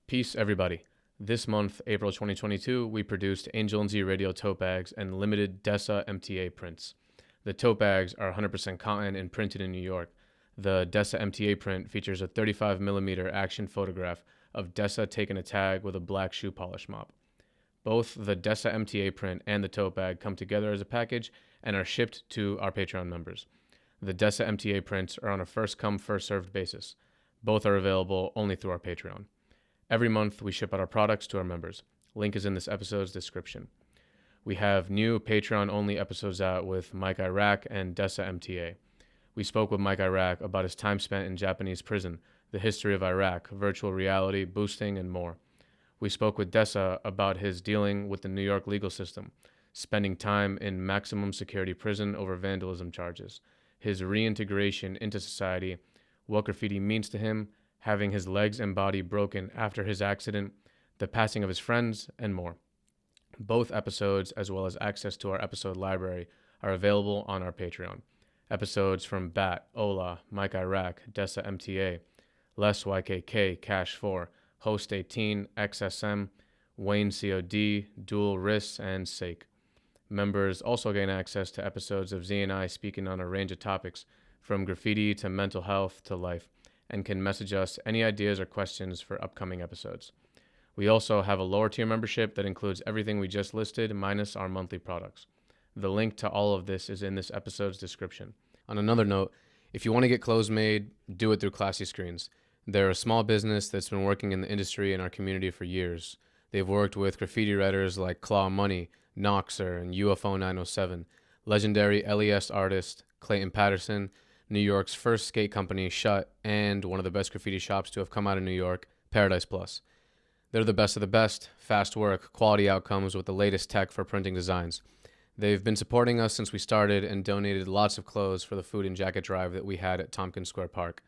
Peace, everybody. This month, April 2022, we produced Angel and Z radio tote bags and limited DESA MTA prints. The tote bags are 100% cotton and printed in New York. The DESA MTA print features a 35mm action photograph of DESA taking a tag with a black shoe polish mop. Both the DESA MTA print and the tote bag come together as a package and are shipped to our Patreon members. The DESA MTA prints are on a first-come, first-served basis. Both are available only through our Patreon. Every month, we ship out our products to our members. Link is in this episode's description. We have new Patreon-only episodes out with Mike Iraq and DESA MTA. We spoke with Mike Iraq about his time spent in Japanese prison, the history of Iraq, virtual reality, boosting, and more. We spoke with DESA about his dealing with the New York legal system, spending time in maximum security prison over vandalism charges, his reintegration into society, what graffiti means to him, having his legs and body broken after his accident, the passing of his friends, and more. Both episodes, as well as access to our episode library, are available on our Patreon. Episodes from Bat, Ola, Mike Iraq, DESA MTA, Les YKK, Cash 4, Host 18, XSM, Wayne COD, Dual Risks, and Sake. Members also gain access to episodes of Z and I speaking on a range of topics, from graffiti to mental health to life, and can message us any ideas or questions for upcoming episodes. We also have a lower tier membership that includes everything we just listed minus our monthly products. The link to all of this is in this episode's description. On another note, if you want to get clothes made, do it through Classy Screens. They're a small business that's been working in the industry in our community for years. They've worked with graffiti writers like Claw Money, Noxer, and UFO 907, legendary LES artist Clayton Patterson, New York's first skate company, Shut, and one of the best graffiti shops to have come out of New York, Paradise Plus. They're the best of the best, fast work, quality outcomes with the latest tech for printing designs. They've been supporting us since we started and donated lots of clothes for the food and jacket drive that we had at Tompkins Square Park.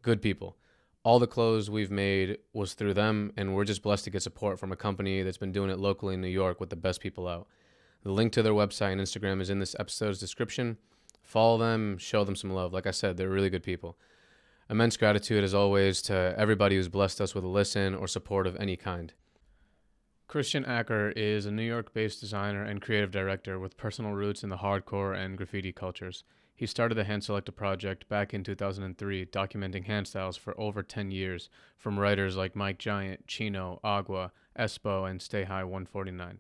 Good people. All the clothes we've made was through them, and we're just blessed to get support from a company that's been doing it locally in New York with the best people out. The link to their website and Instagram is in this episode's description. Follow them, show them some love. Like I said, they're really good people. Immense gratitude, as always, to everybody who's blessed us with a listen or support of any kind. Christian Acker is a New York-based designer and creative director with personal roots in the hardcore and graffiti cultures. He started the Handselecta project back in 2003, documenting handstyles for over 10 years, from writers like Mike Giant, CHINO, AGUA, ESPO and STAY HIGH 149.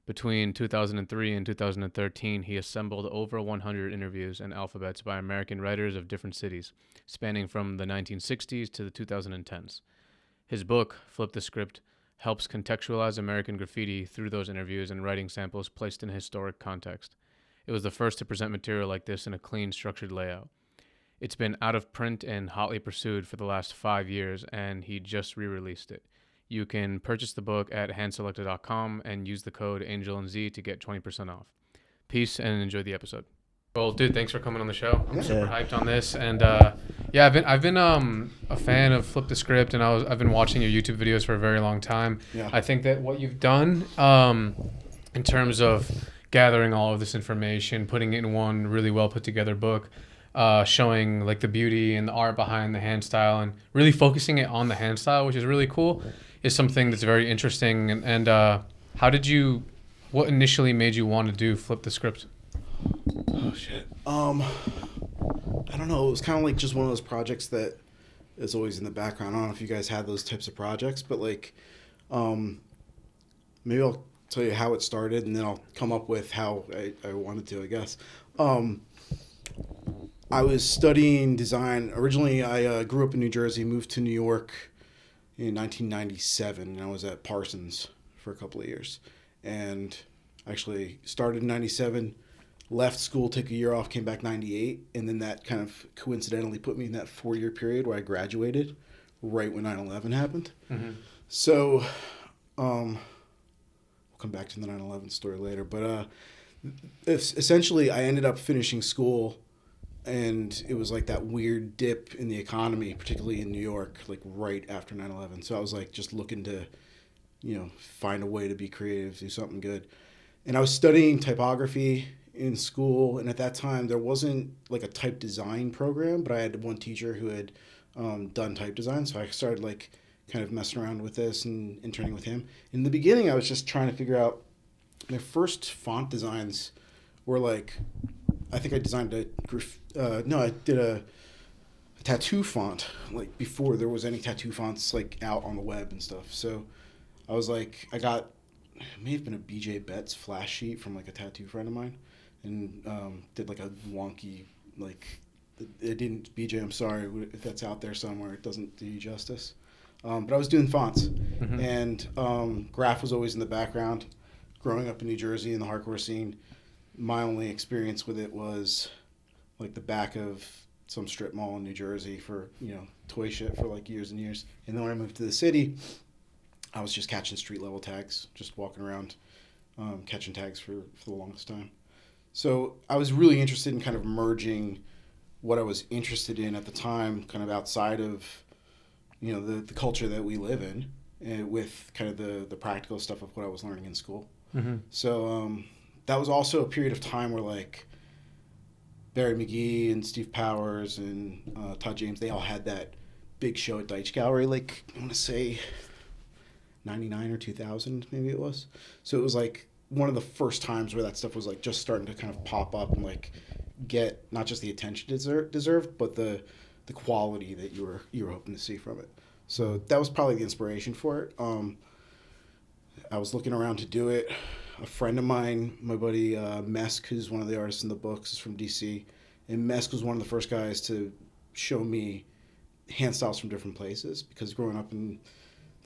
Between 2003 and 2013, he assembled over 100 interviews and alphabets by American writers of different cities, spanning from the 1960s to the 2010s. His book, Flip the Script, helps contextualize American graffiti through those interviews and writing samples placed in a historic context. It was the first to present material like this in a clean, structured layout. It's been out of print and hotly pursued for the last 5 years, and he just re-released it. You can purchase the book at handselecta.com and use the code ANGELandZ to get 20% off. Peace and enjoy the episode. Well, dude, thanks for coming on the show. I'm super hyped on this, and I've been a fan of Flip the Script, and I've been watching your YouTube videos for a very long time. Yeah. I think that what you've done in terms of gathering all of this information, putting it in one really well put together book, showing like the beauty and the art behind the hand style, and really focusing it on the hand style, which is really cool, is something that's very interesting. And what initially made you want to do Flip the Script? Oh shit. I don't know. It was kind of like just one of those projects that is always in the background. I don't know if you guys had those types of projects, but like, maybe I'll tell you how it started, and then I'll come up with how I wanted to, I guess. I was studying design. Originally, I grew up in New Jersey, moved to New York in 1997, and I was at Parsons for a couple of years. And actually started in 97, left school, took a year off, came back 98, and then that kind of coincidentally put me in that 4-year period where I graduated right when 9/11 happened. Mm-hmm. So we'll come back to the 9/11 story later. But essentially, I ended up finishing school, and it was like that weird dip in the economy, particularly in New York, like right after 9/11. So I was like just looking to, find a way to be creative, do something good. And I was studying typography in school, and at that time there wasn't like a type design program, but I had one teacher who had done type design, so I started like kind of messing around with this and interning with him. In the beginning, I was just trying to figure out my first font designs were like, I think I designed I did a tattoo font like before there was any tattoo fonts like out on the web and stuff. So I was like, it may have been a BJ Betts flash sheet from like a tattoo friend of mine, and did like a wonky like. It didn't, BJ, I'm sorry if that's out there somewhere. It doesn't do you justice. But I was doing fonts, and graph was always in the background. Growing up in New Jersey in the hardcore scene, my only experience with it was like the back of some strip mall in New Jersey for, toy shit for like years and years. And then when I moved to the city, I was just catching street level tags, just walking around, catching tags for the longest time. So I was really interested in kind of merging what I was interested in at the time, kind of outside of, the culture that we live in, with kind of the practical stuff of what I was learning in school. Mm-hmm. So that was also a period of time where like Barry McGee and Steve Powers and Todd James, they all had that big show at Deitch Gallery, like I want to say 99 or 2000 maybe it was. So it was like one of the first times where that stuff was like just starting to kind of pop up and like get not just the attention deserved, but the quality that you were hoping to see from it. So that was probably the inspiration for it. I was looking around to do it. A friend of mine, my buddy Mesk, who's one of the artists in the books, is from DC, and Mesk was one of the first guys to show me hand styles from different places, because growing up in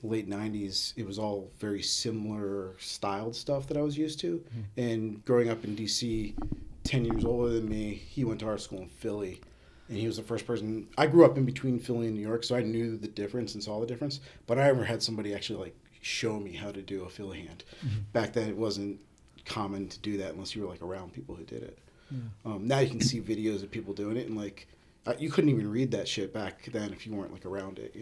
the late 90s, it was all very similar styled stuff that I was used to. Mm-hmm. And growing up in DC, 10 years older than me, he went to art school in Philly, and he was the first person. I grew up in between Philly and New York, so I knew the difference and saw the difference, but I never had somebody actually like show me how to do a Philly hand. Mm-hmm. Back then it wasn't common to do that unless you were like around people who did it. Yeah. Now you can see videos of people doing it, and like you couldn't even read that shit back then if you weren't like around it,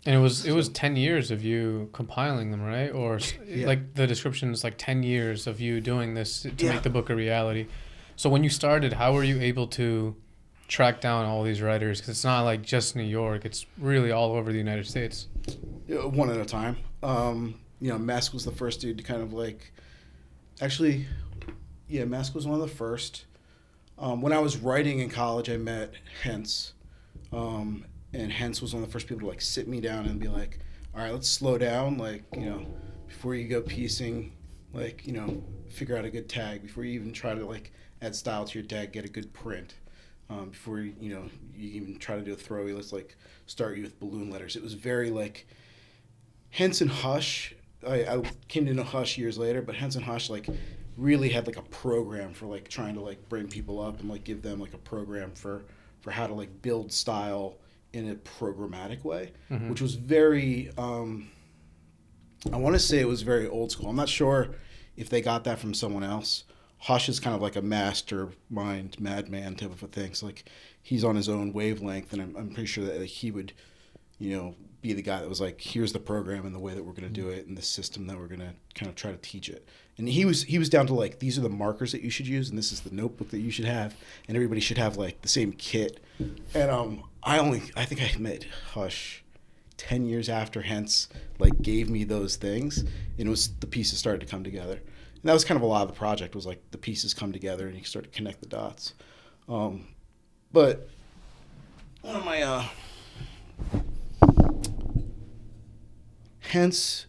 And it was 10 years of you compiling them, right? Or yeah. Like the description is like 10 years of you doing this to make the book a reality. So when you started, how were you able to track down all these writers? Because it's not like just New York. It's really all over the United States. One at a time. Mesk was the first dude to kind of like... Actually, Mesk was one of the first. When I was writing in college, I met Hens. And Hens was one of the first people to like sit me down and be like, all right, let's slow down. Like, before you go piecing, like, figure out a good tag. Before you even try to like add style to your tag, get a good print. Before you even try to do a throwy, let's like start you with balloon letters. It was very like Hens and Hush. I came to know Hush years later, but Hens and Hush like really had like a program for like trying to like bring people up and like give them like a program for how to like build style in a programmatic way, mm-hmm. which was very I want to say it was very old school. I'm not sure if they got that from someone else. Hush is kind of like a mastermind, madman type of a thing. So like he's on his own wavelength, and I'm pretty sure that like, he would, be the guy that was like, here's the program and the way that we're going to do it and the system that we're going to kind of try to teach it. And he was down to like, these are the markers that you should use, and this is the notebook that you should have, and everybody should have like the same kit. And I think I met Hush 10 years after Hens like gave me those things, and it was the pieces started to come together. And that was kind of a lot of the project, was like the pieces come together and you start to connect the dots. But one of my Hens,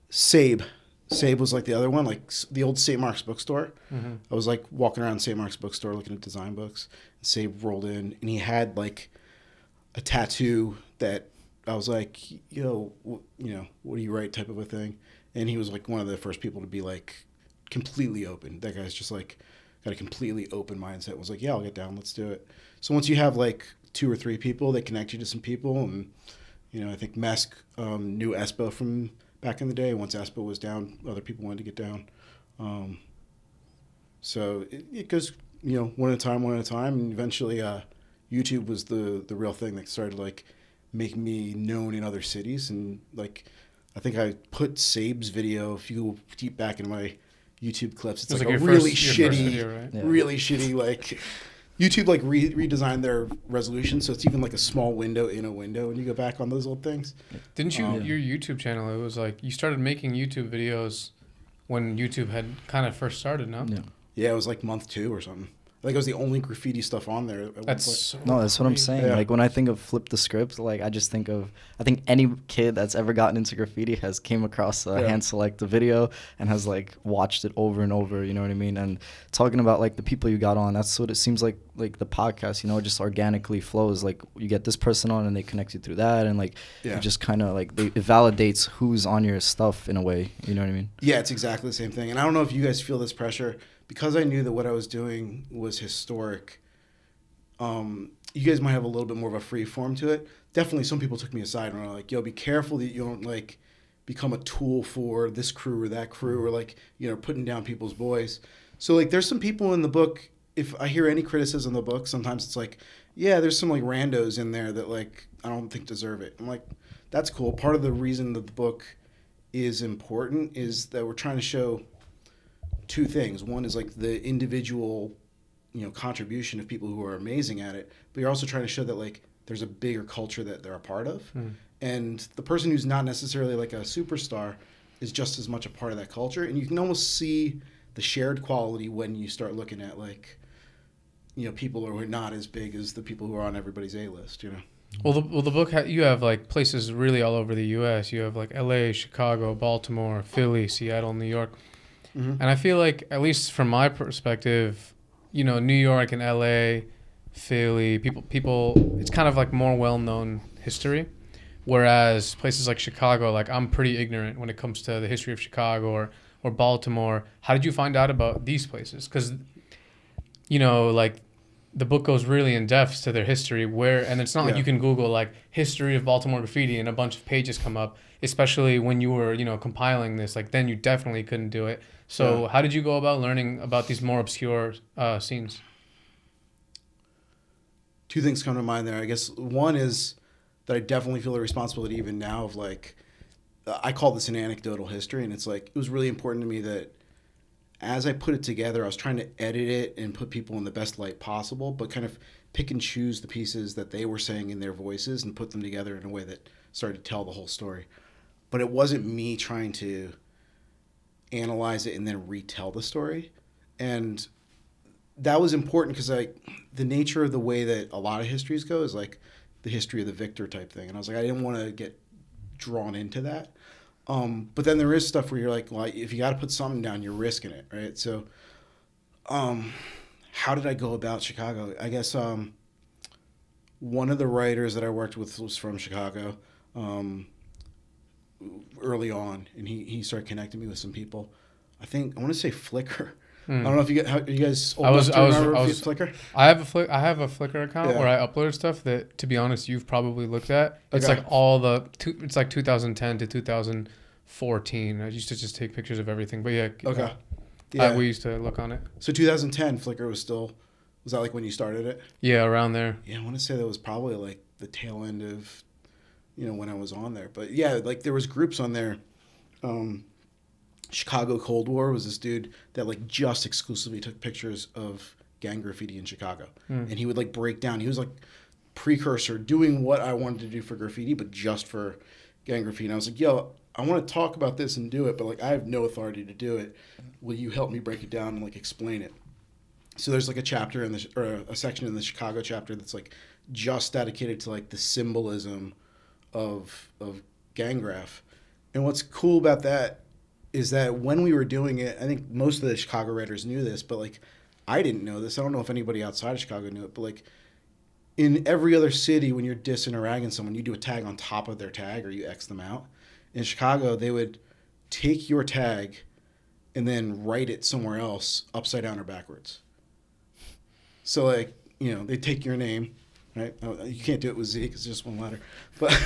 Sabe was like the other one, like the old St. Mark's bookstore. Mm-hmm. I was like walking around St. Mark's bookstore looking at design books, and Sabe rolled in, and he had like a tattoo that I was like, what do you write type of a thing. And he was like one of the first people to be like completely open. That guy's just like got a completely open mindset. Was like, yeah, I'll get down. Let's do it. So once you have like 2 or 3 people, they connect you to some people. And, I think Mesk knew ESPO from back in the day. Once ESPO was down, other people wanted to get down. So it goes, one at a time. And eventually YouTube was the real thing that started like making me known in other cities. And like, I think I put Sabe's video, if you go deep back in my YouTube clips, it's like a really shitty, really shitty, like, YouTube like redesigned their resolution, so it's even like a small window in a window when you go back on those old things. Didn't you your YouTube channel? It was like you started making YouTube videos when YouTube had kind of first started. No. Yeah, it was like month 2 or something. I think it was the only graffiti stuff on there. That's that's what I'm saying. Yeah. Like when I think of Flip the Script, like I just think of, I think any kid that's ever gotten into graffiti has came across a Handselecta video and has like watched it over and over. You know what I mean? And talking about like the people you got on, that's what it seems like the podcast. You know, it just organically flows. Like you get this person on and they connect you through that, and like it just kind of like it validates who's on your stuff in a way. You know what I mean? Yeah, it's exactly the same thing. And I don't know if you guys feel this pressure. Because I knew that what I was doing was historic, you guys might have a little bit more of a free form to it. Definitely some people took me aside and were like, yo, be careful that you don't like become a tool for this crew or that crew or like, you know, putting down people's boys. So like there's some people in the book, if I hear any criticism of the book, sometimes it's like, yeah, there's some like randos in there that like I don't think deserve it. I'm like, that's cool. Part of the reason that the book is important is that we're trying to show 2 things. One is like the individual, you know, contribution of people who are amazing at it, but you're also trying to show that like there's a bigger culture that they're a part of. And the person who's not necessarily like a superstar is just as much a part of that culture. And you can almost see the shared quality when you start looking at like, you know, people who are not as big as the people who are on everybody's A-list, you know. Well, the book you have like places really all over the U.S. You have like L.A., Chicago, Baltimore, Philly, Seattle, New York. And I feel like, at least from my perspective, you know, New York and LA, Philly, people, it's kind of like more well-known history. Whereas places like Chicago, like I'm pretty ignorant when it comes to the history of Chicago or Baltimore. How did you find out about these places? Because, you know, like the book goes really in depth to their history and it's not like you can Google like history of Baltimore graffiti and a bunch of pages come up, especially when you were, you know, compiling this, like then you definitely couldn't do it. So how did you go about learning about these more obscure scenes? 2 things come to mind there. I guess one is that I definitely feel a responsibility even now of like, I call this an anecdotal history, and it's like, it was really important to me that as I put it together, I was trying to edit it and put people in the best light possible, but kind of pick and choose the pieces that they were saying in their voices and put them together in a way that started to tell the whole story. But it wasn't me trying to analyze it and then retell the story. And that was important because like the nature of the way that a lot of histories go is like the history of the victor type thing. And I was like, I didn't want to get drawn into that. But then there is stuff where you're like, well, if you got to put something down, you're risking it, right? So how did I go about Chicago? I guess one of the writers that I worked with was from Chicago early on, and he started connecting me with some people. I want to say Flickr. I don't know if you guys old enough to remember Flickr? I have a Flickr account where I upload stuff that, to be honest, you've probably looked at. It's like it's like 2010 to 2014. I used to just take pictures of everything. But we used to look on it. So 2010, Flickr was that like when you started it? Yeah, around there. Yeah, I want to say that was probably like the tail end of, you know, when I was on there. But yeah, like there was groups on there. Chicago Cold War was this dude that like just exclusively took pictures of gang graffiti in Chicago. And he would like break down. He was like precursor doing what I wanted to do for graffiti, but just for gang graffiti. And I was like, yo, I want to talk about this and do it, but like I have no authority to do it. Will you help me break it down and like explain it? So there's like a chapter or a section in the Chicago chapter that's like just dedicated to like the symbolism of gang graph. And what's cool about that is that when we were doing it, I think most of the Chicago writers knew this, but like I didn't know this. I don't know if anybody outside of Chicago knew it, but like in every other city, when you're dissing or ragging someone, you do a tag on top of their tag or you X them out. In Chicago, they would take your tag and then write it somewhere else upside down or backwards. So like, you know, they take your name, right? You can't do it with Z because it's just one letter. But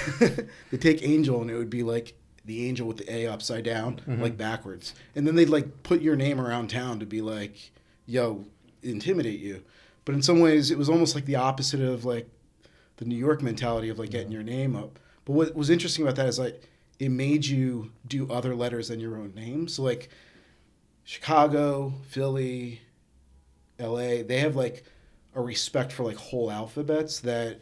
they take Angel and it would be like the angel with the A upside down, like backwards. And then they'd like put your name around town to be like, yo, intimidate you. But in some ways, it was almost like the opposite of like the New York mentality of like getting your name up. But what was interesting about that is like it made you do other letters than your own name. So like Chicago, Philly, LA, they have like a respect for like whole alphabets that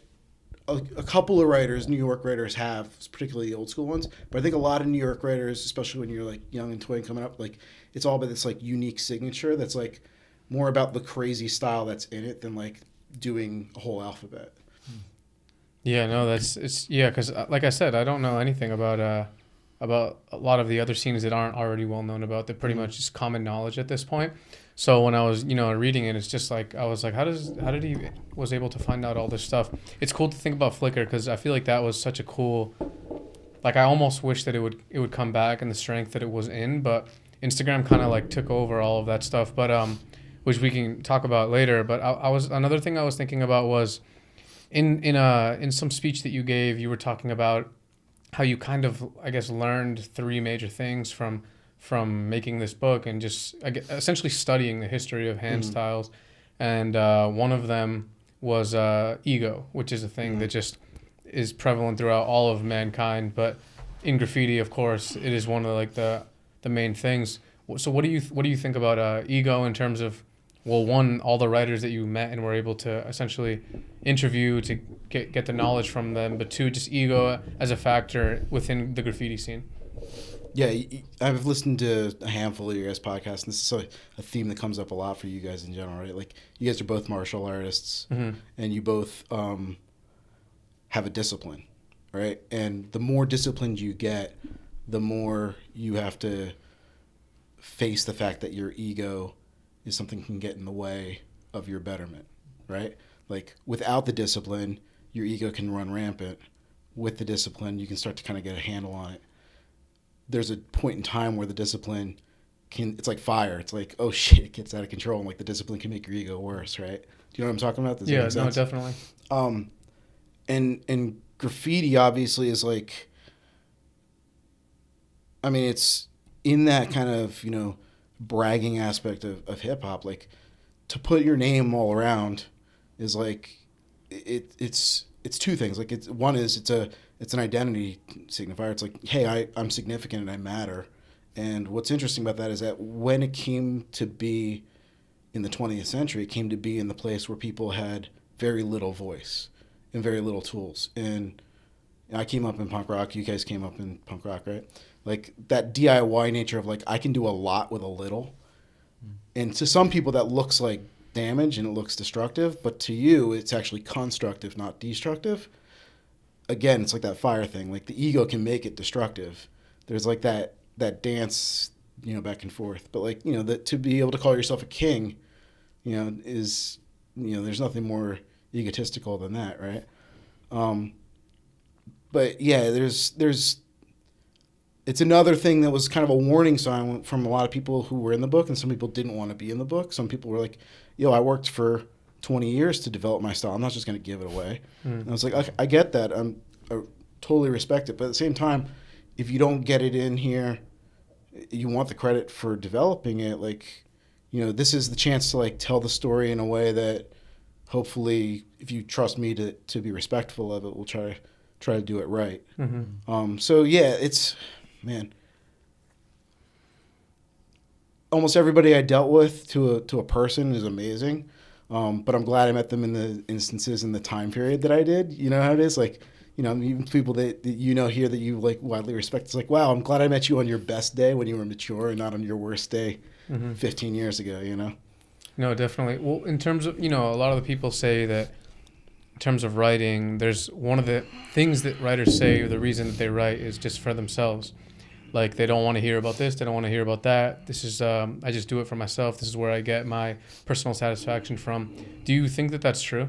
a couple of writers, New York writers, have, particularly the old school ones. But I think a lot of New York writers, especially when you're like young and twin coming up, like it's all about this like unique signature that's like more about the crazy style that's in it than like doing a whole alphabet. Yeah, no, because like I said, I don't know anything about a lot of the other scenes that aren't already well known about. They're pretty much just common knowledge at this point. So when I was, reading it, it's just like, I was like, how did he was able to find out all this stuff? It's cool to think about Flickr, because I feel like that was such a cool, like I almost wish that it would come back in the strength that it was in, but Instagram kind of like took over all of that stuff, but which we can talk about later. But I was, another thing I was thinking about was in some speech that you gave, you were talking about how you kind of, I guess, learned 3 major things from making this book, and just essentially studying the history of hand styles. And one of them was ego, which is a thing that just is prevalent throughout all of mankind. But in graffiti, of course, it is one of like the main things. So what do you think about ego in terms of, well, one, all the writers that you met and were able to essentially interview to get the knowledge from them, but 2, just ego as a factor within the graffiti scene? Yeah, I've listened to a handful of your guys' podcasts, and this is a theme that comes up a lot for you guys in general, right? Like, you guys are both martial artists, and you both have a discipline, right? And the more disciplined you get, the more you have to face the fact that your ego is something that can get in the way of your betterment, right? Like, without the discipline, your ego can run rampant. With the discipline, you can start to kind of get a handle on it. There's a point in time where the discipline it's like fire. It's like, oh shit, it gets out of control, and like the discipline can make your ego worse, right? Do you know what I'm talking about? Does that make sense? No, definitely. And graffiti obviously is like, I mean, it's in that kind of, bragging aspect of hip hop. Like, to put your name all around is like, it's 2 things. Like, it's an identity signifier. It's like, hey, I'm significant and I matter. And what's interesting about that is that when it came to be in the 20th century, it came to be in the place where people had very little voice and very little tools. And I came up in punk rock. You guys came up in punk rock, right? Like, that DIY nature of like, I can do a lot with a little. And to some people that looks like damage and it looks destructive, but to you it's actually constructive, not destructive. Again, it's like that fire thing. Like, the ego can make it destructive. There's like that dance, back and forth. But like, to be able to call yourself a king, is, there's nothing more egotistical than that, right? But yeah, there's it's another thing that was kind of a warning sign from a lot of people who were in the book, and some people didn't want to be in the book. Some people were like, yo, I worked for 20 years to develop my style. I'm not just going to give it away. And I was like, I get that. I totally respect it. But at the same time, if you don't get it in here, you want the credit for developing it. Like, this is the chance to like tell the story in a way that hopefully, if you trust me to be respectful of it, we'll try to do it right. So yeah, it's, man, almost everybody I dealt with to a person is amazing. But I'm glad I met them in the instances in the time period that I did. You know how it is? Like, even people that here that you like widely respect. It's like, wow, I'm glad I met you on your best day when you were mature and not on your worst day 15 years ago, No, definitely. Well, in terms of, a lot of the people say that in terms of writing, there's one of the things that writers say, or the reason that they write is just for themselves. Like, they don't want to hear about this. They don't want to hear about that. This is, I just do it for myself. This is where I get my personal satisfaction from. Do you think that that's true?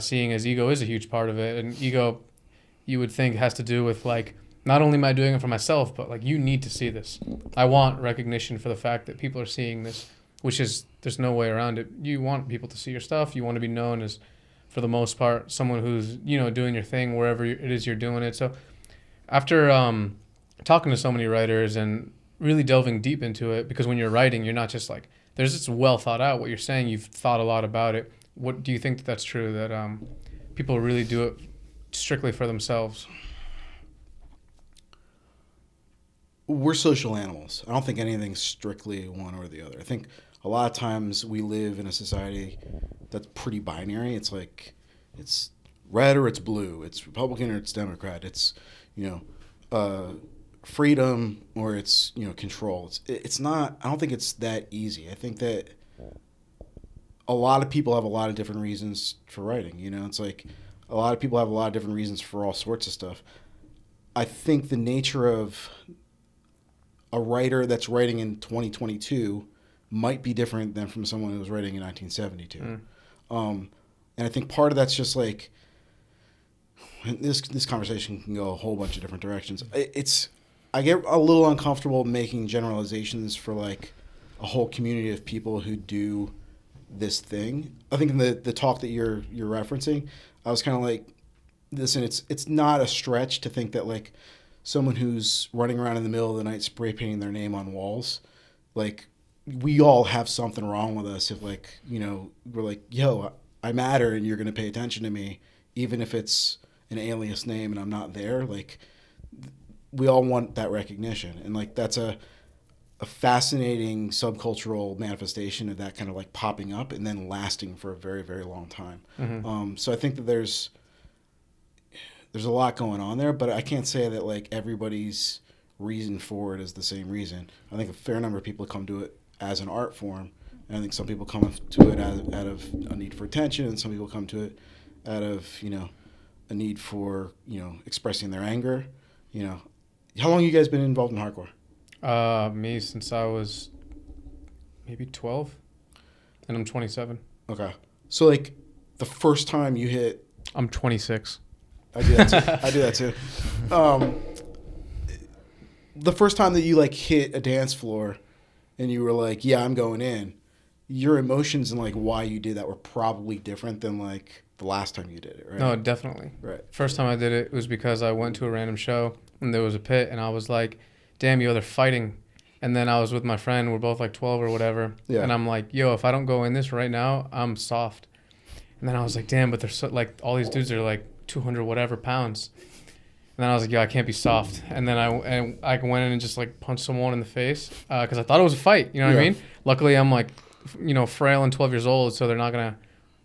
Seeing as ego is a huge part of it. And ego, you would think, has to do with, like, not only am I doing it for myself, but, like, you need to see this. I want recognition for the fact that people are seeing this, which is, there's no way around it. You want people to see your stuff. You want to be known as, for the most part, someone who's, doing your thing wherever it is you're doing it. So after talking to so many writers and really delving deep into it, because when you're writing, you're not just like, there's this well thought out what you're saying. You've thought a lot about it. What do you think that's true, that people really do it strictly for themselves? We're social animals. I don't think anything's strictly one or the other. I think a lot of times we live in a society that's pretty binary. It's like it's red or it's blue. It's Republican or it's Democrat. It's, freedom or it's, control. It's not, I don't think it's that easy. I think that a lot of people have a lot of different reasons for writing. It's like a lot of people have a lot of different reasons for all sorts of stuff. I think the nature of a writer that's writing in 2022 might be different than from someone who was writing in 1972. And I think part of that's just like, this conversation can go a whole bunch of different directions. I get a little uncomfortable making generalizations for like a whole community of people who do this thing. I think in the talk that you're referencing, I was kind of like, listen, it's not a stretch to think that like someone who's running around in the middle of the night spray painting their name on walls, like we all have something wrong with us if like, we're like, yo, I matter and you're going to pay attention to me, even if it's an alias name and I'm not there. Like we all want that recognition. And like, that's a fascinating subcultural manifestation of that kind of like popping up and then lasting for a very, very long time. Mm-hmm. So I think that there's a lot going on there, but I can't say that like everybody's reason for it is the same reason. I think a fair number of people come to it as an art form, and I think some people come to it out of a need for attention, and some people come to it out of a need for expressing their anger. How long have you guys been involved in hardcore? Me since I was maybe 12, and I'm 27. Okay, so like the first time you hit, I'm 26. I do that too. The first time that you like hit a dance floor and you were like, yeah, I'm going in, your emotions and like why you did that were probably different than like the last time you did it, right? No, definitely. Right. First time I did it was because I went to a random show and there was a pit and I was like, damn, yo, they're fighting. And then I was with my friend, we're both like 12 or whatever. Yeah. And I'm like, yo, if I don't go in this right now, I'm soft. And then I was like, damn, but they're so like, all these dudes are like 200 whatever pounds. And then I was like, yo, I can't be soft. And then I went in and just like punched someone in the face because I thought it was a fight. You know what I mean? Luckily, I'm like, frail and 12 years old, so they're not gonna,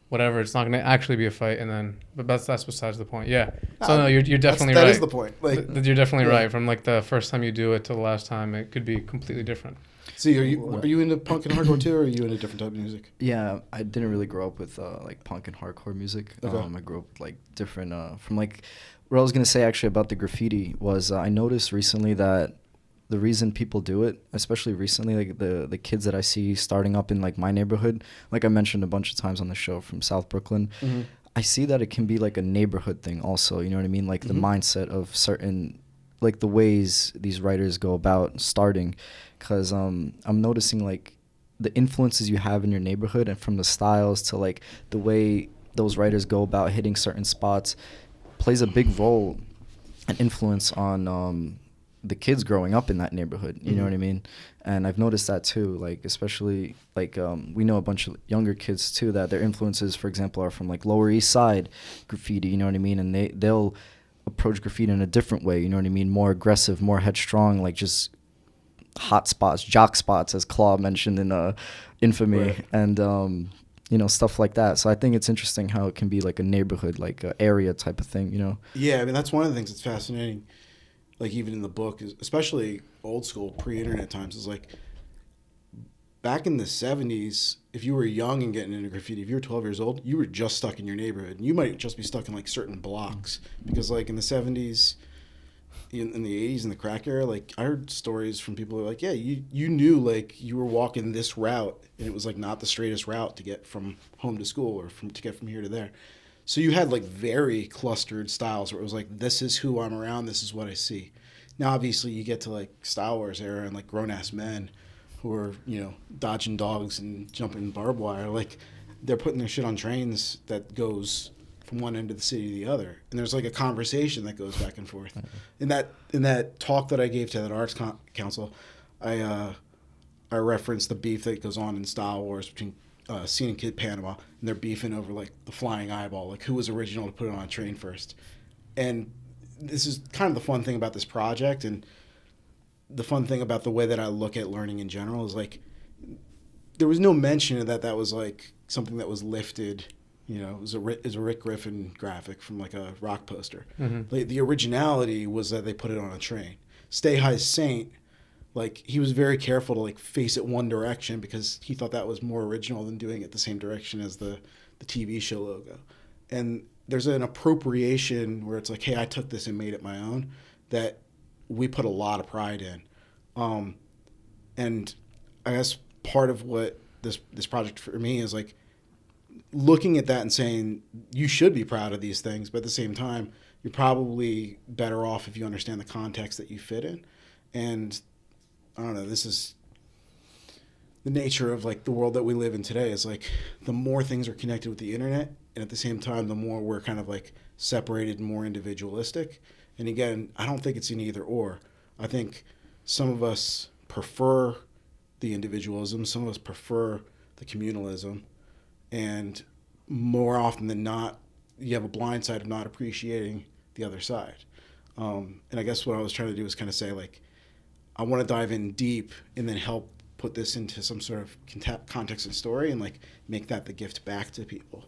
whatever. It's not gonna actually be a fight. And then, but that's besides the point. Yeah. So no, you're definitely right. That is the point. Like, you're definitely right. From like the first time you do it to the last time, it could be completely different. See, are you into punk and hardcore too, or are you into different type of music? Yeah, I didn't really grow up with like punk and hardcore music. Okay. I grew up with like different from like what I was gonna say actually about the graffiti was I noticed recently that the reason people do it, especially recently, like the kids that I see starting up in like my neighborhood, like I mentioned a bunch of times on the show from South Brooklyn, mm-hmm. I see that it can be like a neighborhood thing also. You know what I mean? Like mm-hmm. the mindset of certain, like the ways these writers go about starting. Because I'm noticing like the influences you have in your neighborhood and from the styles to like the way those writers go about hitting certain spots plays a big role and influence on the kids growing up in that neighborhood. You mm-hmm. know what I mean? And I've noticed that too, like especially like we know a bunch of younger kids too that their influences, for example, are from like Lower East Side graffiti. You know what I mean? And they'll approach graffiti in a different way. You know what I mean? More aggressive, more headstrong, like just hot spots, jock spots, as Claw mentioned in Infamy, right. And stuff like that. So I think it's interesting how it can be like a neighborhood, like a area type of thing, Yeah, I mean that's one of the things that's fascinating. Like even in the book, especially old school pre-internet times, is like back in the 70s, if you were young and getting into graffiti, if you were 12 years old, you were just stuck in your neighborhood, and you might just be stuck in like certain blocks because like in the 70s. In the 80s in the crack era, like I heard stories from people who are like, yeah, you knew like you were walking this route and it was like not the straightest route to get from home to school or to get from here to there. So you had like very clustered styles where it was like, this is who I'm around, this is what I see. Now obviously you get to like Style Wars era and like grown ass men who are, dodging dogs and jumping barbed wire, like they're putting their shit on trains that goes from one end of the city to the other, and there's like a conversation that goes back and forth. In that talk that I gave to that arts council, I referenced the beef that goes on in Style Wars between Scene and Kid Panama, and they're beefing over like the flying eyeball, like who was original to put it on a train first. And this is kind of the fun thing about this project, and the fun thing about the way that I look at learning in general is like there was no mention of that was like something that was lifted. You know, it was a Rick Griffin graphic from like a rock poster. Like, the originality was that they put it on a train. Stay High Saint, like, he was very careful to like face it one direction because he thought that was more original than doing it the same direction as the TV show logo. And there's an appropriation where it's like, hey, I took this and made it my own, that we put a lot of pride in. And I guess part of what this project for me is like looking at that and saying you should be proud of these things, but at the same time, you're probably better off if you understand the context that you fit in. And I don't know, this is the nature of like the world that we live in today, is like the more things are connected with the internet, and at the same time, the more we're kind of like separated and more individualistic. And again, I don't think it's an either or. I think some of us prefer the individualism, some of us prefer the communalism, and more often than not, you have a blind side of not appreciating the other side. And I guess what I was trying to do is kind of say, like, I want to dive in deep and then help put this into some sort of context and story and like make that the gift back to people.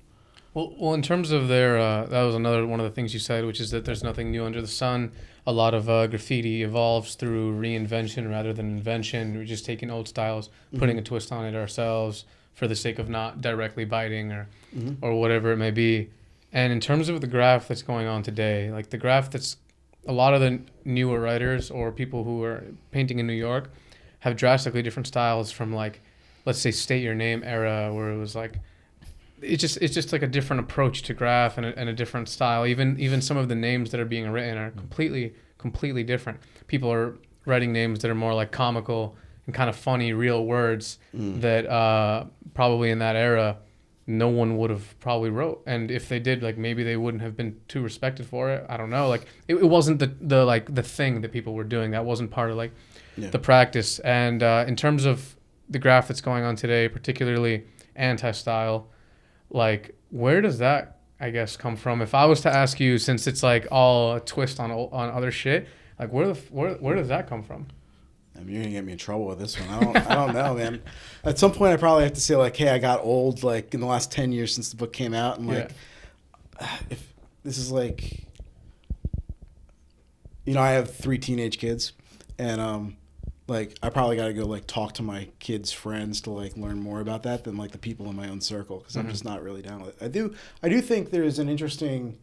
Well, in terms of their, that was another one of the things you said, which is that there's nothing new under the sun. A lot of graffiti evolves through reinvention rather than invention. We're just taking old styles, putting a twist on it ourselves for the sake of not directly biting or whatever it may be. And in terms of the graph that's going on today, like the graph that's a lot of the newer writers or people who are painting in New York have drastically different styles from like, let's say, State Your Name era, where it was like, it's just like a different approach to graph and a different style. Even some of the names that are being written are completely different. People are writing names that are more like comical and kind of funny, real words that probably in that era no one would have probably wrote. And if they did, like maybe they wouldn't have been too respected for it. I don't know. Like it wasn't the like the thing that people were doing. That wasn't part of like the practice. And in terms of the graph that's going on today, particularly anti-style, like where does that, I guess, come from? If I was to ask you, since it's like all a twist on other shit, like where does that come from? I mean, you're gonna get me in trouble with this one. I don't know, man. At some point, I probably have to say like, hey, I got old like in the last 10 years since the book came out, and like, if this is like, you know, I have 3 teenage kids, and like I probably got to go like talk to my kids' friends to like learn more about that than like the people in my own circle, because I'm just not really down with it. I do think there's an interesting.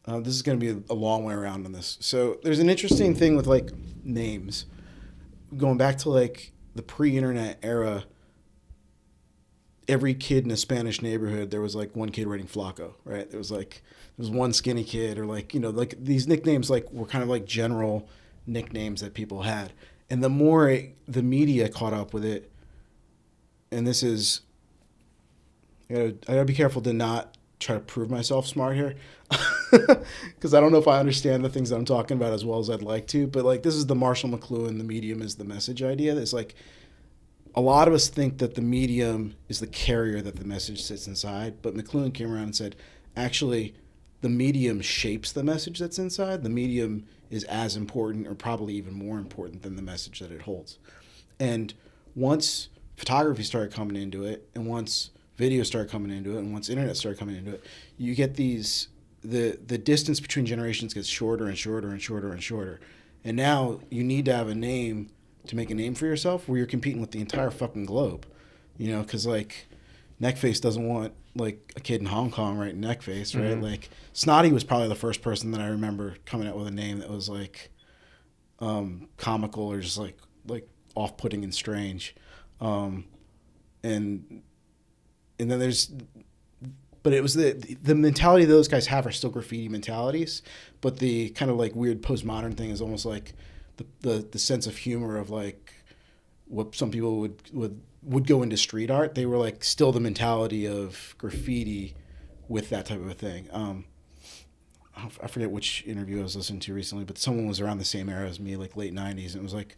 This is going to be a long way around on this. So there's an interesting thing with like names. Going back to like the pre-internet era, every kid in a Spanish neighborhood, there was like one kid writing Flaco, right? There was one skinny kid, or like, you know, like these nicknames like were kind of like general nicknames that people had. And the more the media caught up with it, and this is, I gotta be careful to not try to prove myself smart here, because I don't know if I understand the things that I'm talking about as well as I'd like to. But like, this is the Marshall McLuhan, the medium is the message idea. It's like a lot of us think that the medium is the carrier that the message sits inside, but McLuhan came around and said, actually, the medium shapes the message that's inside. The medium is as important, or probably even more important, than the message that it holds. And once photography started coming into it, and once video started coming into it, and once internet started coming into it, you get these, the distance between generations gets shorter and shorter and shorter and shorter. And now you need to have a name to make a name for yourself where you're competing with the entire fucking globe. You know, because like Neckface doesn't want like a kid in Hong Kong writing Neckface, right? Like Snotty was probably the first person that I remember coming out with a name that was like comical or just like off-putting and strange. And then there's, but it was the mentality those guys have are still graffiti mentalities, but the kind of like weird postmodern thing is almost like the sense of humor of like what some people would go into street art. They were like still the mentality of graffiti with that type of a thing. I forget which interview I was listening to recently, but someone was around the same era as me, like late 90s, and it was like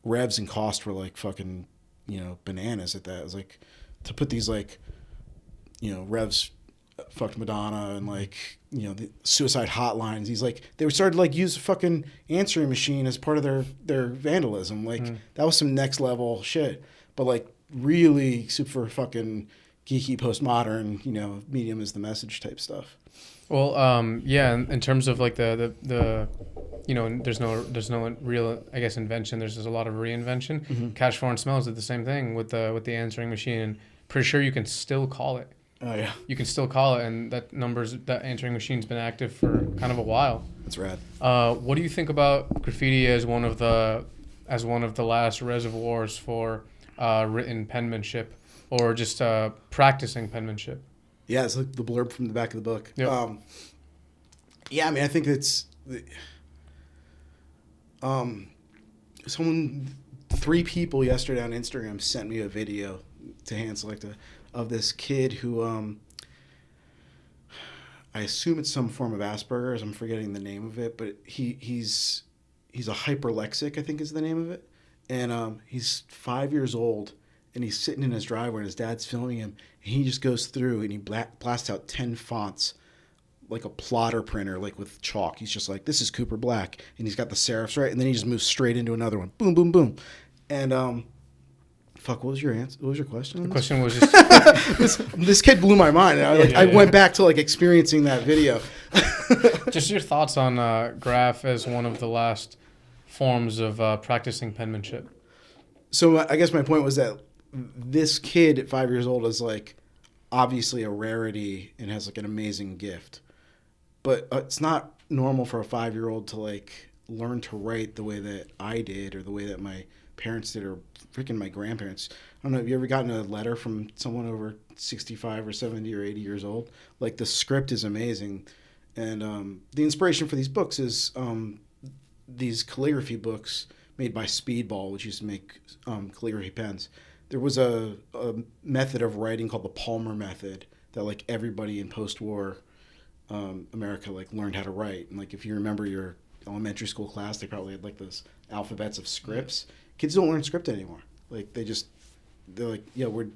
Revs and Cost were like fucking, you know, bananas at that. It was like, to put these like, you know, Revs fucked Madonna and like, you know, the suicide hotlines. He's like, they started to like use a fucking answering machine as part of their vandalism. Like that was some next level shit. But like really super fucking geeky postmodern, you know, medium is the message type stuff. Well, yeah, in terms of like the you know, there's no real, I guess, invention. There's just a lot of reinvention. Mm-hmm. Catch 4 and Smells did the same thing with the answering machine, and pretty sure you can still call it. Oh yeah, You can still call it, and that answering machine's been active for kind of a while. that's rad. What do you think about graffiti as one of the last reservoirs for written penmanship, or just practicing penmanship? Yeah, it's like the blurb from the back of the book. Yep. Yeah, I mean, I think it's three people yesterday on Instagram sent me a video to Handselecta of this kid who I assume it's some form of Asperger's. I'm forgetting the name of it, but he's a hyperlexic, I think is the name of it. And he's 5 years old, and he's sitting in his driveway, and his dad's filming him. And he just goes through and he blasts out 10 fonts like a plotter printer, like with chalk. He's just like, this is Cooper Black, and he's got the serifs right, and then he just moves straight into another one. Boom, boom, boom. And fuck, what was your answer? What was your question? The question was just this kid blew my mind. I went back to like experiencing that video. just your thoughts on graph as one of the last forms of practicing penmanship. So I guess my point was that this kid at 5 years old is like obviously a rarity and has like an amazing gift, but it's not normal for a 5-year-old to like learn to write the way that I did or the way that my parents did or freaking my grandparents. I don't know, have you ever gotten a letter from someone over 65 or 70 or 80 years old? Like the script is amazing. And the inspiration for these books is these calligraphy books made by Speedball, which used to make calligraphy pens. There was a method of writing called the Palmer method that like everybody in post-war America like learned how to write. And like if you remember your elementary school class, they probably had like those alphabets of scripts. Kids don't learn script anymore. Like they're like, yeah, we're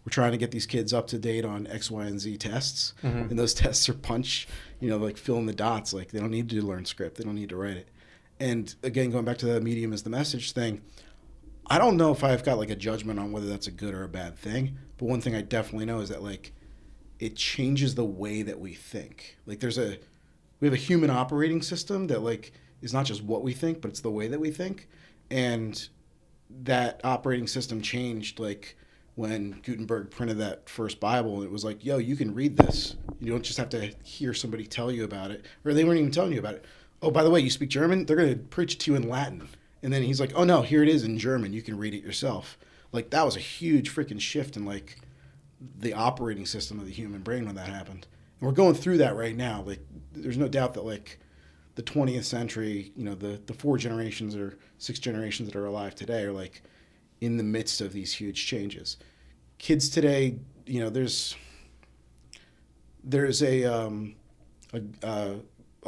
trying to get these kids up to date on X, Y, and Z tests. Mm-hmm. And those tests are punch, you know, like fill in the dots. Like they don't need to learn script. They don't need to write it. And again, going back to the medium as the message thing, I don't know if I've got like a judgment on whether that's a good or a bad thing. But one thing I definitely know is that like it changes the way that we think. Like we have a human operating system that like is not just what we think, but it's the way that we think. And that operating system changed like when Gutenberg printed that first Bible, and it was like, yo, you can read this. You don't just have to hear somebody tell you about it, or they weren't even telling you about it. Oh, by the way, you speak German? They're going to preach it to you in Latin. And then he's like, oh no, here it is in German. You can read it yourself. Like that was a huge freaking shift in like the operating system of the human brain when that happened. And we're going through that right now. Like there's no doubt that like the 20th century, you know, the 4 generations or 6 generations that are alive today are like in the midst of these huge changes. Kids today, you know, there's a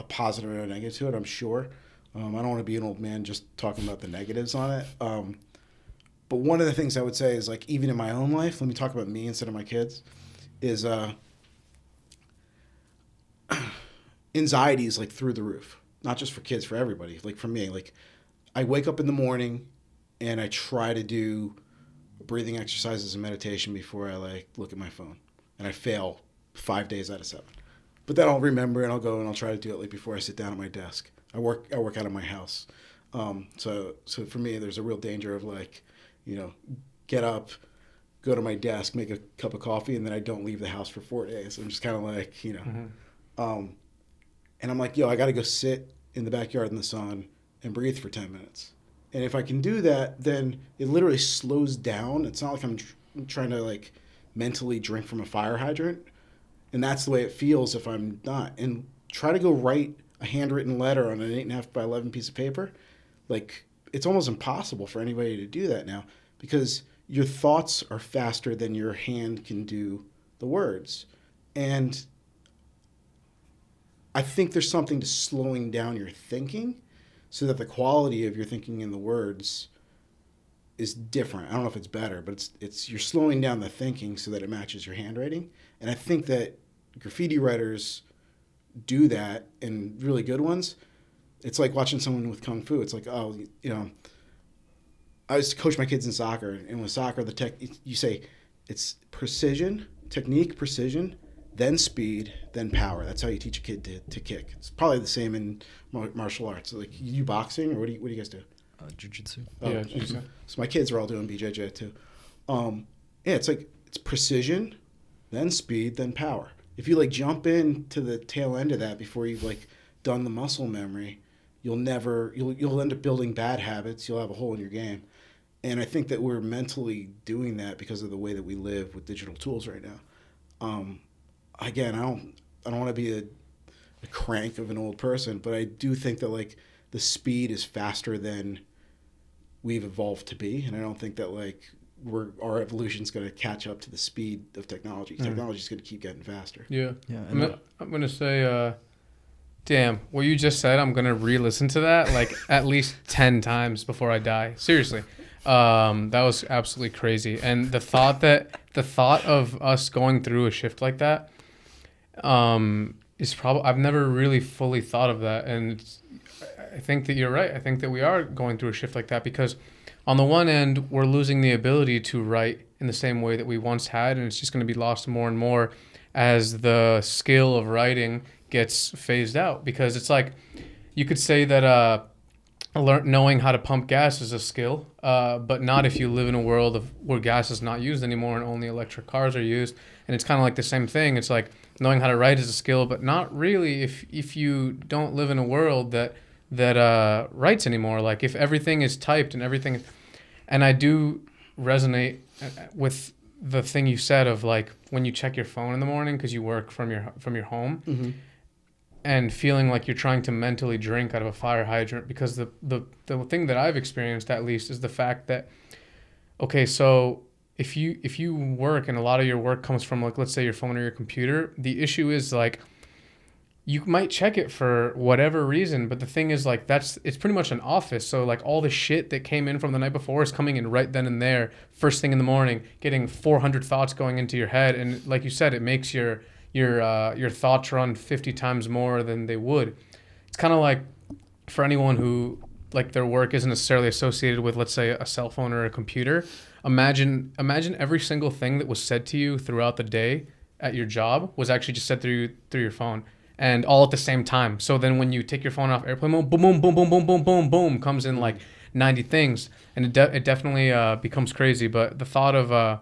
positive and a negative to it, I'm sure. I don't want to be an old man just talking about the negatives on it. But one of the things I would say is like, even in my own life, let me talk about me instead of my kids, is anxiety is like through the roof. Not just for kids, for everybody. Like for me, like I wake up in the morning and I try to do breathing exercises and meditation before I like look at my phone. And I fail 5 days out of 7. But then I'll remember and I'll go and I'll try to do it like before I sit down at my desk. I work out of my house. So for me, there's a real danger of like, you know, get up, go to my desk, make a cup of coffee, and then I don't leave the house for 4 days. I'm just kind of like, you know, and I'm like, yo, I got to go sit in the backyard in the sun and breathe for 10 minutes. And if I can do that, then it literally slows down. It's not like I'm trying to like mentally drink from a fire hydrant. And that's the way it feels if I'm not. And try to go write a handwritten letter on an 8.5 by 11 piece of paper. Like it's almost impossible for anybody to do that now because your thoughts are faster than your hand can do the words. And I think there's something to slowing down your thinking so that the quality of your thinking in the words is different. I don't know if it's better, but it's you're slowing down the thinking so that it matches your handwriting. And I think that graffiti writers do that, and really good ones, it's like watching someone with kung fu. It's like, oh, I used to coach my kids in soccer, and with soccer, you say it's precision, technique, precision, then speed, then power. That's how you teach a kid to kick. It's probably the same in martial arts. Like, you do boxing, or what do you guys do? Jiu-jitsu. Oh, yeah, jiu-jitsu. So my kids are all doing BJJ too. It's like it's precision, then speed, then power. If you like jump into the tail end of that before you've like done the muscle memory, you'll end up building bad habits. You'll have a hole in your game. And I think that we're mentally doing that because of the way that we live with digital tools right now. Again, I don't want to be a crank of an old person, but I do think that like the speed is faster than we've evolved to be, and I don't think that like our evolution's going to catch up to the speed of technology. Technology's going to keep getting faster. Yeah. I'm gonna say, damn, what you just said, I'm gonna re-listen to that like at least 10 times before I die. Seriously. That was absolutely crazy. And the thought of us going through a shift like that, is probably, I've never really fully thought of that. And I think that you're right. I think that we are going through a shift like that because on the one end, we're losing the ability to write in the same way that we once had. And it's just going to be lost more and more as the skill of writing gets phased out. Because it's like, you could say that, knowing how to pump gas is a skill, but not if you live in a world where gas is not used anymore and only electric cars are used. And it's kind of like the same thing. It's like knowing how to write is a skill, but not really if you don't live in a world that writes anymore. Like if everything is typed and everything, and I do resonate with the thing you said of like when you check your phone in the morning because you work from your home. Mm-hmm. And feeling like you're trying to mentally drink out of a fire hydrant, because the thing that I've experienced at least is the fact that, okay, so if you work and a lot of your work comes from like, let's say your phone or your computer, the issue is like you might check it for whatever reason, but the thing is like it's pretty much an office. So like all the shit that came in from the night before is coming in right then and there, first thing in the morning, getting 400 thoughts going into your head, and like you said, it makes your thoughts run 50 times more than they would. It's kind of like for anyone who like their work isn't necessarily associated with, let's say, a cell phone or a computer. Imagine every single thing that was said to you throughout the day at your job was actually just said through your phone, and all at the same time. So then when you take your phone off airplane mode, boom, boom, boom, boom, boom, boom, boom, boom, comes in like 90 things, and it definitely becomes crazy. But the thought of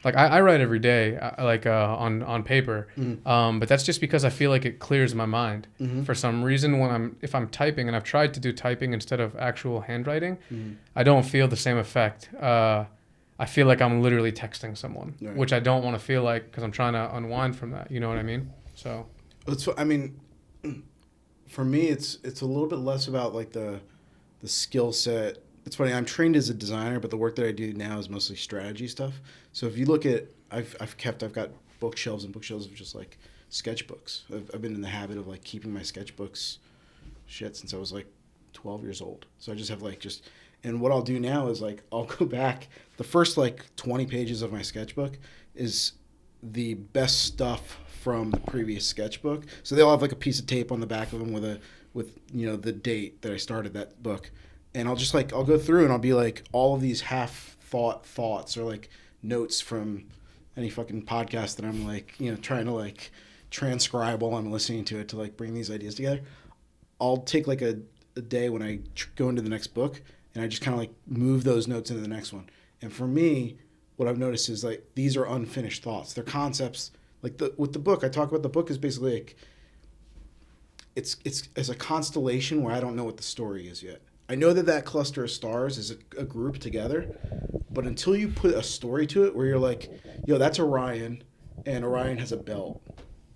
like I write every day, on paper, but that's just because I feel like it clears my mind. Mm-hmm. For some reason, if I'm typing, and I've tried to do typing instead of actual handwriting, I don't feel the same effect. I feel like I'm literally texting someone, right, which I don't want to feel like because I'm trying to unwind from that. You know what I mean? So, for me, it's a little bit less about like the skill set. It's funny, I'm trained as a designer, but the work that I do now is mostly strategy stuff. So if you look at, I've got bookshelves and bookshelves of just like sketchbooks. I've been in the habit of like keeping my sketchbooks since I was like 12 years old. So I just have and what I'll do now is like, I'll go back, the first like 20 pages of my sketchbook is the best stuff from the previous sketchbook. So they'll have like a piece of tape on the back of them with the date that I started that book. And I'll just I'll go through and I'll be like, all of these thoughts or like notes from any fucking podcast that I'm like, trying to like transcribe while I'm listening to it to like bring these ideas together. I'll take like a day when I go into the next book and I just kind of like move those notes into the next one. And for me, what I've noticed is like, these are unfinished thoughts. They're concepts. Like with the book, I talk about the book is basically like, it's as a constellation where I don't know what the story is yet. I know that cluster of stars is a group together, but until you put a story to it where you're like, that's Orion, and Orion has a belt.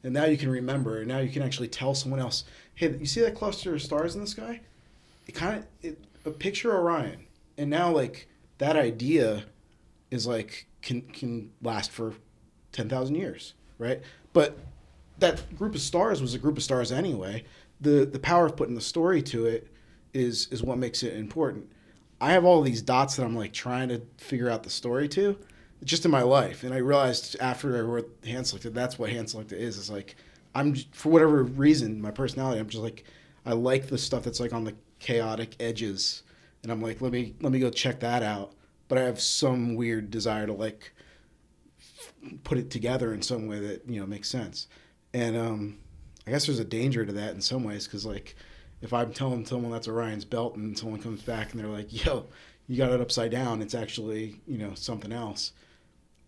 And now you can remember, and now you can actually tell someone else, hey, you see that cluster of stars in the sky? A picture Orion. And now like that idea is like, can last for 10,000 years, right? But that group of stars was a group of stars anyway. The power of putting the story to it is what makes it important. I have all these dots that I'm like trying to figure out the story to, just in my life. And I realized after I wrote Handselecta, that's what Handselecta is. It's like, for whatever reason, my personality, I'm just like, I like the stuff that's like on the chaotic edges. And I'm like, let me go check that out. But I have some weird desire to like put it together in some way that, makes sense. And I guess there's a danger to that in some ways, because like if I'm telling someone that's Orion's belt and someone comes back and they're like, yo, you got it upside down, it's actually, something else.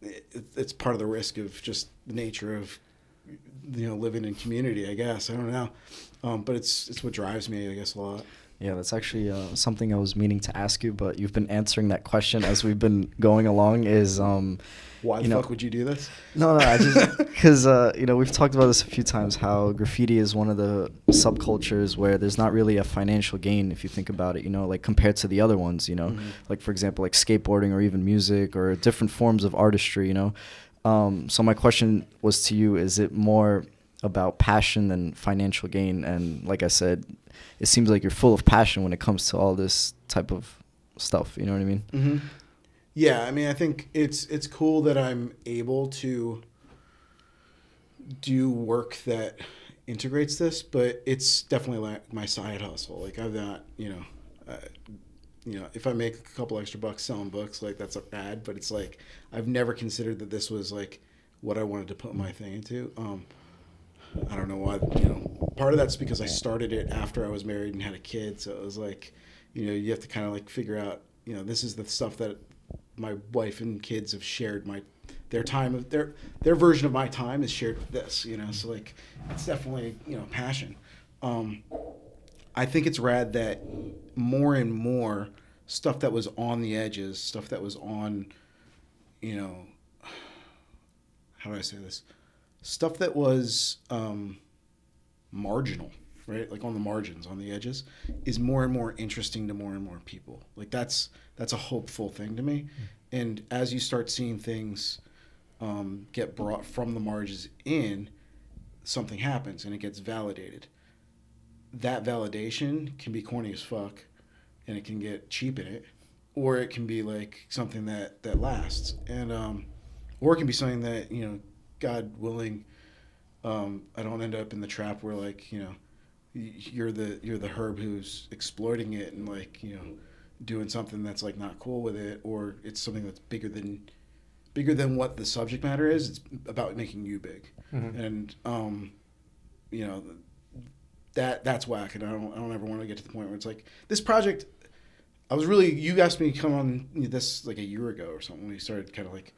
It's part of the risk of just the nature of, living in community, I guess. I don't know. But it's what drives me, I guess, a lot. Yeah, that's actually something I was meaning to ask you, but you've been answering that question as we've been going along. Is why the fuck would you do this? No, I just because we've talked about this a few times. How graffiti is one of the subcultures where there's not really a financial gain if you think about it. Like compared to the other ones. Mm-hmm. Like for example, like skateboarding or even music or different forms of artistry. So my question was to you: is it more about passion than financial gain? And like I said, it seems like you're full of passion when it comes to all this type of stuff. You know what I mean? Mm-hmm. Yeah, I mean, I think it's cool that I'm able to do work that integrates this, but it's definitely like my side hustle. Like I've not, if I make a couple extra bucks selling books, like that's not bad, but it's like I've never considered that this was like what I wanted to put my thing into. I don't know why, part of that's because I started it after I was married and had a kid. So it was like, you have to kind of like figure out, this is the stuff that my wife and kids have shared their time of their version of my time is shared with this, so like, it's definitely, passion. I think it's rad that more and more stuff that was on the edges, stuff that was on, how do I say this? Stuff that was marginal, right? Like on the margins, on the edges, is more and more interesting to more and more people. Like that's a hopeful thing to me. And as you start seeing things get brought from the margins in, something happens and it gets validated. That validation can be corny as fuck and it can get cheap in it, or it can be like something that lasts. And or it can be something that, God willing, I don't end up in the trap where like, you're the herb who's exploiting it and like, doing something that's like not cool with it, or it's something that's bigger than what the subject matter is. It's about making you big. Mm-hmm. And that's whack, and I don't ever want to get to the point where it's like this project. You asked me to come on this like a year ago or something. We started kind of like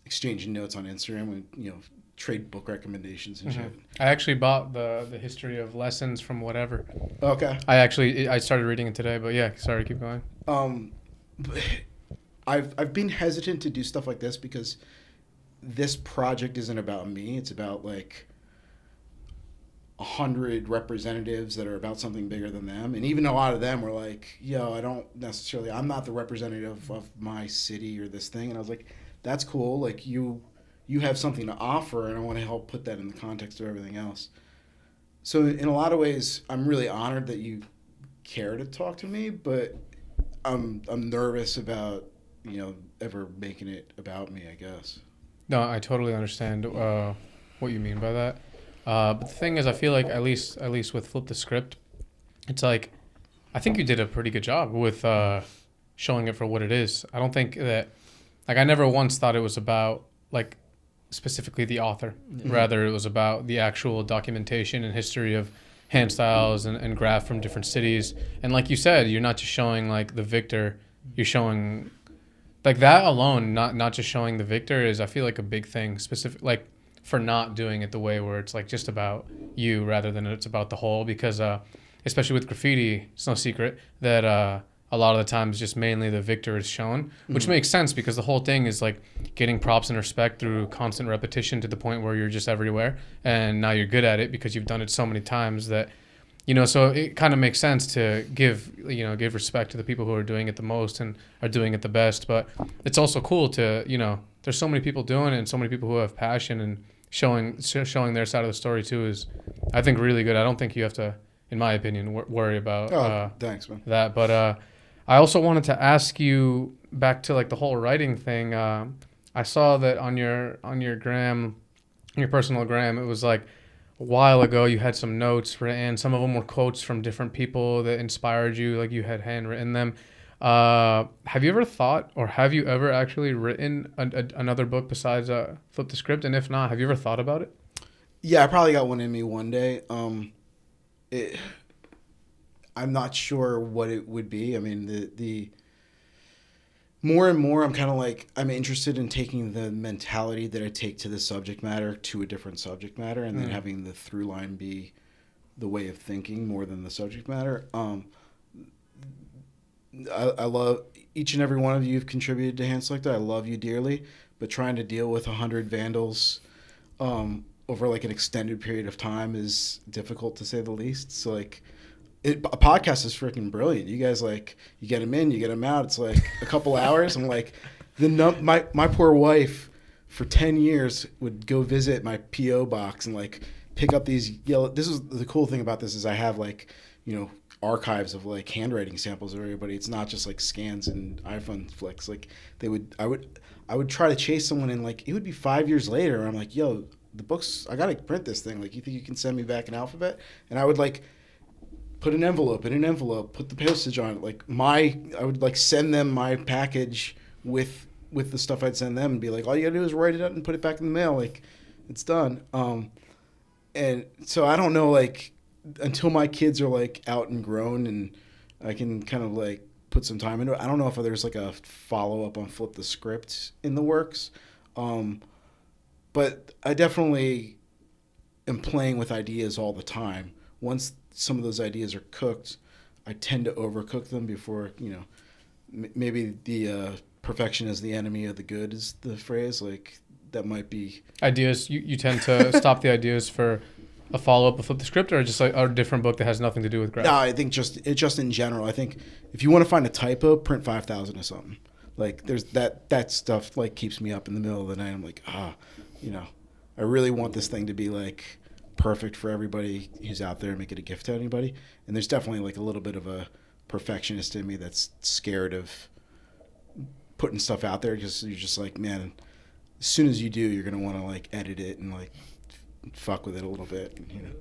exchanging notes on Instagram and trade book recommendations and shit. I actually bought the history of lessons from whatever. Okay. I started reading it today, but yeah, sorry, keep going. I've been hesitant to do stuff like this because this project isn't about me. It's about like 100 representatives that are about something bigger than them. And even a lot of them were like, I'm not the representative of my city or this thing. And I was like, that's cool. Like you have something to offer, and I want to help put that in the context of everything else. So in a lot of ways, I'm really honored that you care to talk to me, but I'm nervous about, ever making it about me, I guess. No, I totally understand what you mean by that. But the thing is, I feel like at least with Flip the Script, it's like, I think you did a pretty good job with showing it for what it is. I don't think that, like, I never once thought it was about, like, specifically the author. Mm-hmm. Rather, it was about the actual documentation and history of handstyles and graph from different cities. And like you said, you're not just showing, like, the victor. You're showing, like, that alone, not just showing the victor is, I feel like, a big thing, like, for not doing it the way where it's, like, just about you rather than it's about the whole. Because, especially with graffiti, it's no secret that a lot of the times just mainly the victor is shown, which mm-hmm. makes sense because the whole thing is like getting props and respect through constant repetition to the point where you're just everywhere, and now you're good at it because you've done it so many times that, so it kind of makes sense to give respect to the people who are doing it the most and are doing it the best. But it's also cool to, there's so many people doing it and so many people who have passion, and showing their side of the story too is, I think, really good. I don't think you have to, in my opinion, worry about thanks, man. that. But I also wanted to ask you back to like the whole writing thing. I saw that on your gram, your personal gram, it was like a while ago you had some notes written. Some of them were quotes from different people that inspired you, like you had handwritten them. Have you ever thought, or have you ever actually written another book besides Flip the Script? And if not, have you ever thought about it? Yeah, I probably got one in me one day. I'm not sure what it would be. I mean, the more and more I'm kind of like, I'm interested in taking the mentality that I take to the subject matter to a different subject matter, and then having the through line be the way of thinking more than the subject matter. I love each and every one of you who've contributed to Handselecta. I love you dearly, but trying to deal with 100 vandals over like an extended period of time is difficult to say the least. So like, a podcast is freaking brilliant. You guys like, you get them in, you get them out. It's like a couple hours. I'm like, my poor wife for 10 years would go visit my PO box and like pick up these yellow. This is the cool thing about this is I have like, you know, archives of like handwriting samples of everybody. It's not just like scans and iPhone flicks. Like I would try to chase someone and like, it would be 5 years later. And I'm like, yo, the books, I got to print this thing. Like, you think you can send me back an alphabet? And I would like put an envelope in an envelope, put the postage on it. Like I would like send them my package with the stuff I'd send them and be like, all you gotta do is write it out and put it back in the mail. Like, it's done. And so I don't know, like, until my kids are like out and grown and I can kind of like put some time into it. I don't know if there's like a follow up on Flip the Script in the works. But I definitely am playing with ideas all the time. Once some of those ideas are cooked, I tend to overcook them before, you know, maybe the perfection is the enemy of the good is the phrase. Like, that might be ideas. You tend to stop the ideas for a follow-up of Flip the Script, or just like a different book that has nothing to do with graphics? No, I think just in general. I think if you want to find a typo, print 5,000 or something. Like, there's that stuff like keeps me up in the middle of the night. I'm like, you know, I really want this thing to be like perfect for everybody who's out there and make it a gift to anybody. And there's definitely like a little bit of a perfectionist in me that's scared of putting stuff out there because you're just like, man, as soon as you do, you're going to want to like edit it and like fuck with it a little bit, you know.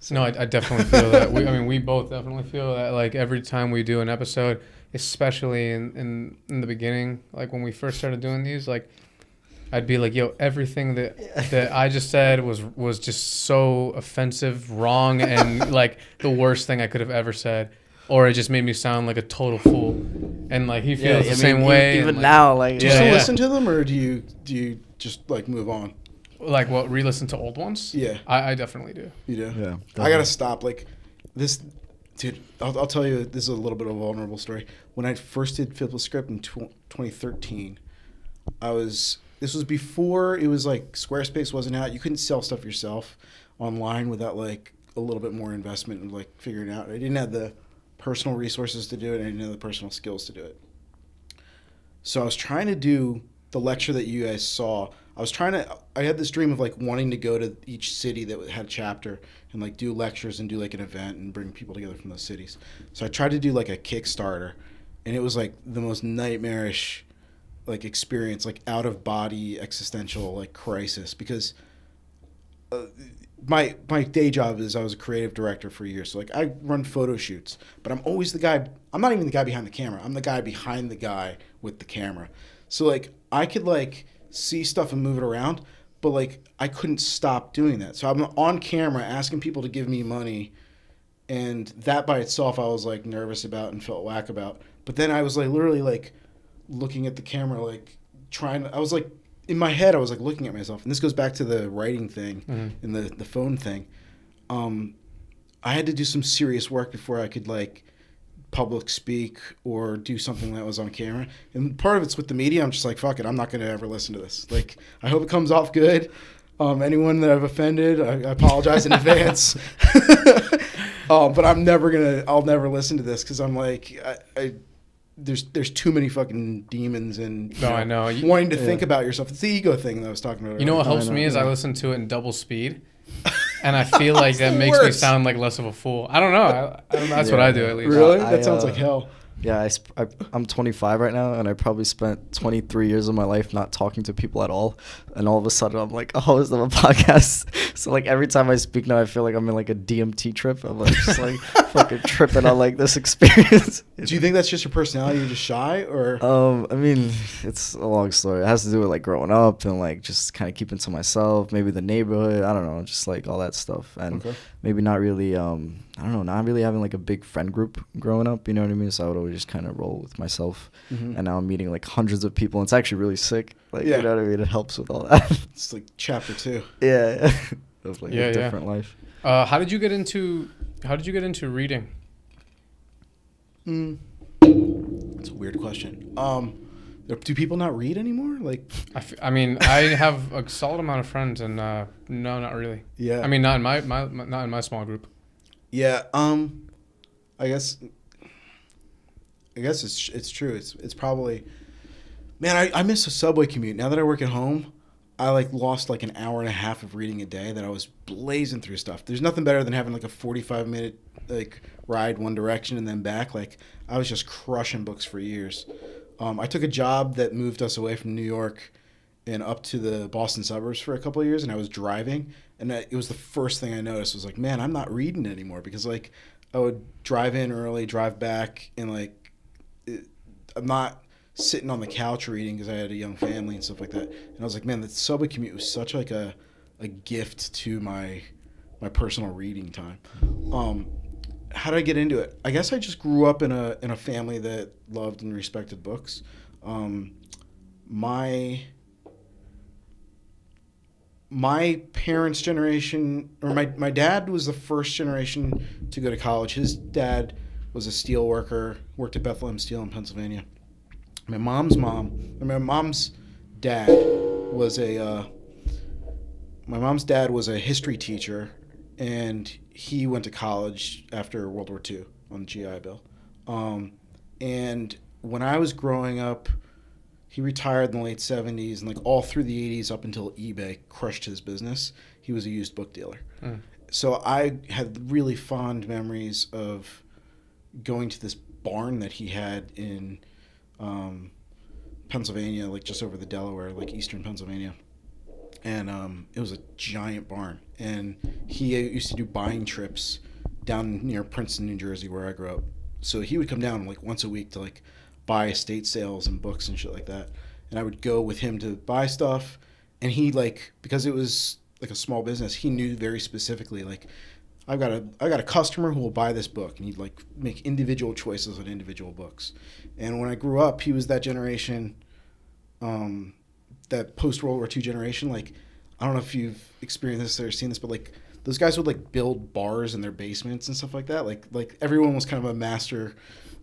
So. No, I definitely feel that. We both definitely feel that. Like, every time we do an episode, especially in the beginning, like when we first started doing these, like I'd be like, yo, everything that I just said was just so offensive, wrong, and like the worst thing I could have ever said. Or it just made me sound like a total fool. And like he feels the same way. Even like, now, like, do you still listen to them, or do you just like move on? Like, what, re-listen to old ones? Yeah. I definitely do. You do? Yeah. Definitely. I got to stop. Like, this, dude, I'll tell you, this is a little bit of a vulnerable story. When I first did Flip the Script in 2013, this was before it was like Squarespace wasn't out. You couldn't sell stuff yourself online without like a little bit more investment and like figuring it out. I didn't have the personal resources to do it, and I didn't have the personal skills to do it. So I was trying to do the lecture that you guys saw. I had this dream of like wanting to go to each city that had a chapter and like do lectures and do like an event and bring people together from those cities. So I tried to do like a Kickstarter, and it was like the most nightmarish like experience, like out of body existential like crisis, because my day job is I was a creative director for years. So like I run photo shoots, but I'm always the guy. I'm not even the guy behind the camera. I'm the guy behind the guy with the camera. So like I could like see stuff and move it around, but like I couldn't stop doing that. So I'm on camera asking people to give me money, and that by itself I was like nervous about and felt whack about. But then I was like literally like looking at the camera, like I was like in my head I was like looking at myself, and this goes back to the writing thing and the phone thing. I had to do some serious work before I could like public speak or do something that was on camera. And part of it's with the media. I'm just like, fuck it, I'm not going to ever listen to this. Like, I hope it comes off good. Anyone that I've offended, I apologize in advance. But I'll never listen to this because I'm like, there's too many fucking demons and I know. wanting to think about yourself. It's the ego thing that I was talking about. You know what helps me is I listen to it in double speed. And I feel like that makes me sound like less of a fool. I don't know. That's what I do, at least. Really? That sounds like hell. Yeah, I'm 25 right now, and I probably spent 23 years of my life not talking to people at all. And all of a sudden, I'm like, oh, is there a podcast? So, like, every time I speak now, I feel like I'm in, like, a DMT trip. I'm, like, just, like, fucking tripping on, like, this experience. Do you think that's just your personality? You're just shy, or? I mean, it's a long story. It has to do with, like, growing up and, like, just kind of keeping to myself. Maybe the neighborhood. I don't know. Just, like, all that stuff. And maybe not really, I don't know, not really having, like, a big friend group growing up. You know what I mean? So I would always just kind of roll with myself. And now I'm meeting, like, hundreds of people. And it's actually really sick. Like, you know what I mean? It helps with all that. It's like chapter 2. Yeah. Of, like, a different life. How did you get into reading? That's a weird question. Do people not read anymore? Like, I mean, I have a solid amount of friends, and no, not really. Yeah. I mean, not in my small group. Yeah. I guess it's true. It's probably, man, I miss a subway commute. Now that I work at home, I like lost like an hour and a half of reading a day that I was blazing through stuff. There's nothing better than having like a 45-minute like ride one direction and then back. Like, I was just crushing books for years. I took a job that moved us away from New York and up to the Boston suburbs for a couple of years, and I was driving, and it was the first thing I noticed was like, man, I'm not reading anymore, because like I would drive in early, drive back, and like I'm not sitting on the couch reading because I had a young family and stuff like that. And I was like, man, the subway commute was such like a gift to my personal reading time. How did I get into it? I guess I just grew up in a family that loved and respected books. My parents' generation, or my dad was the first generation to go to college. His dad was a steel worker, worked at Bethlehem Steel in Pennsylvania. My mom's dad was a history teacher, and he went to college after World War II on the GI Bill. And when I was growing up, he retired in the late 70s, and like all through the 80s up until eBay crushed his business, he was a used book dealer. So I had really fond memories of going to this barn that he had in Pennsylvania, like just over the Delaware, like eastern Pennsylvania. And it was a giant barn. And he used to do buying trips down near Princeton, New Jersey, where I grew up. So he would come down like once a week to like buy estate sales and books and shit like that. And I would go with him to buy stuff. And he, like, because it was like a small business, he knew very specifically, like, I got a customer who will buy this book, and he'd like make individual choices on individual books. And when I grew up, he was that generation, that post World War II generation. Like, I don't know if you've experienced this or seen this, but like those guys would like build bars in their basements and stuff like that. Like everyone was kind of a master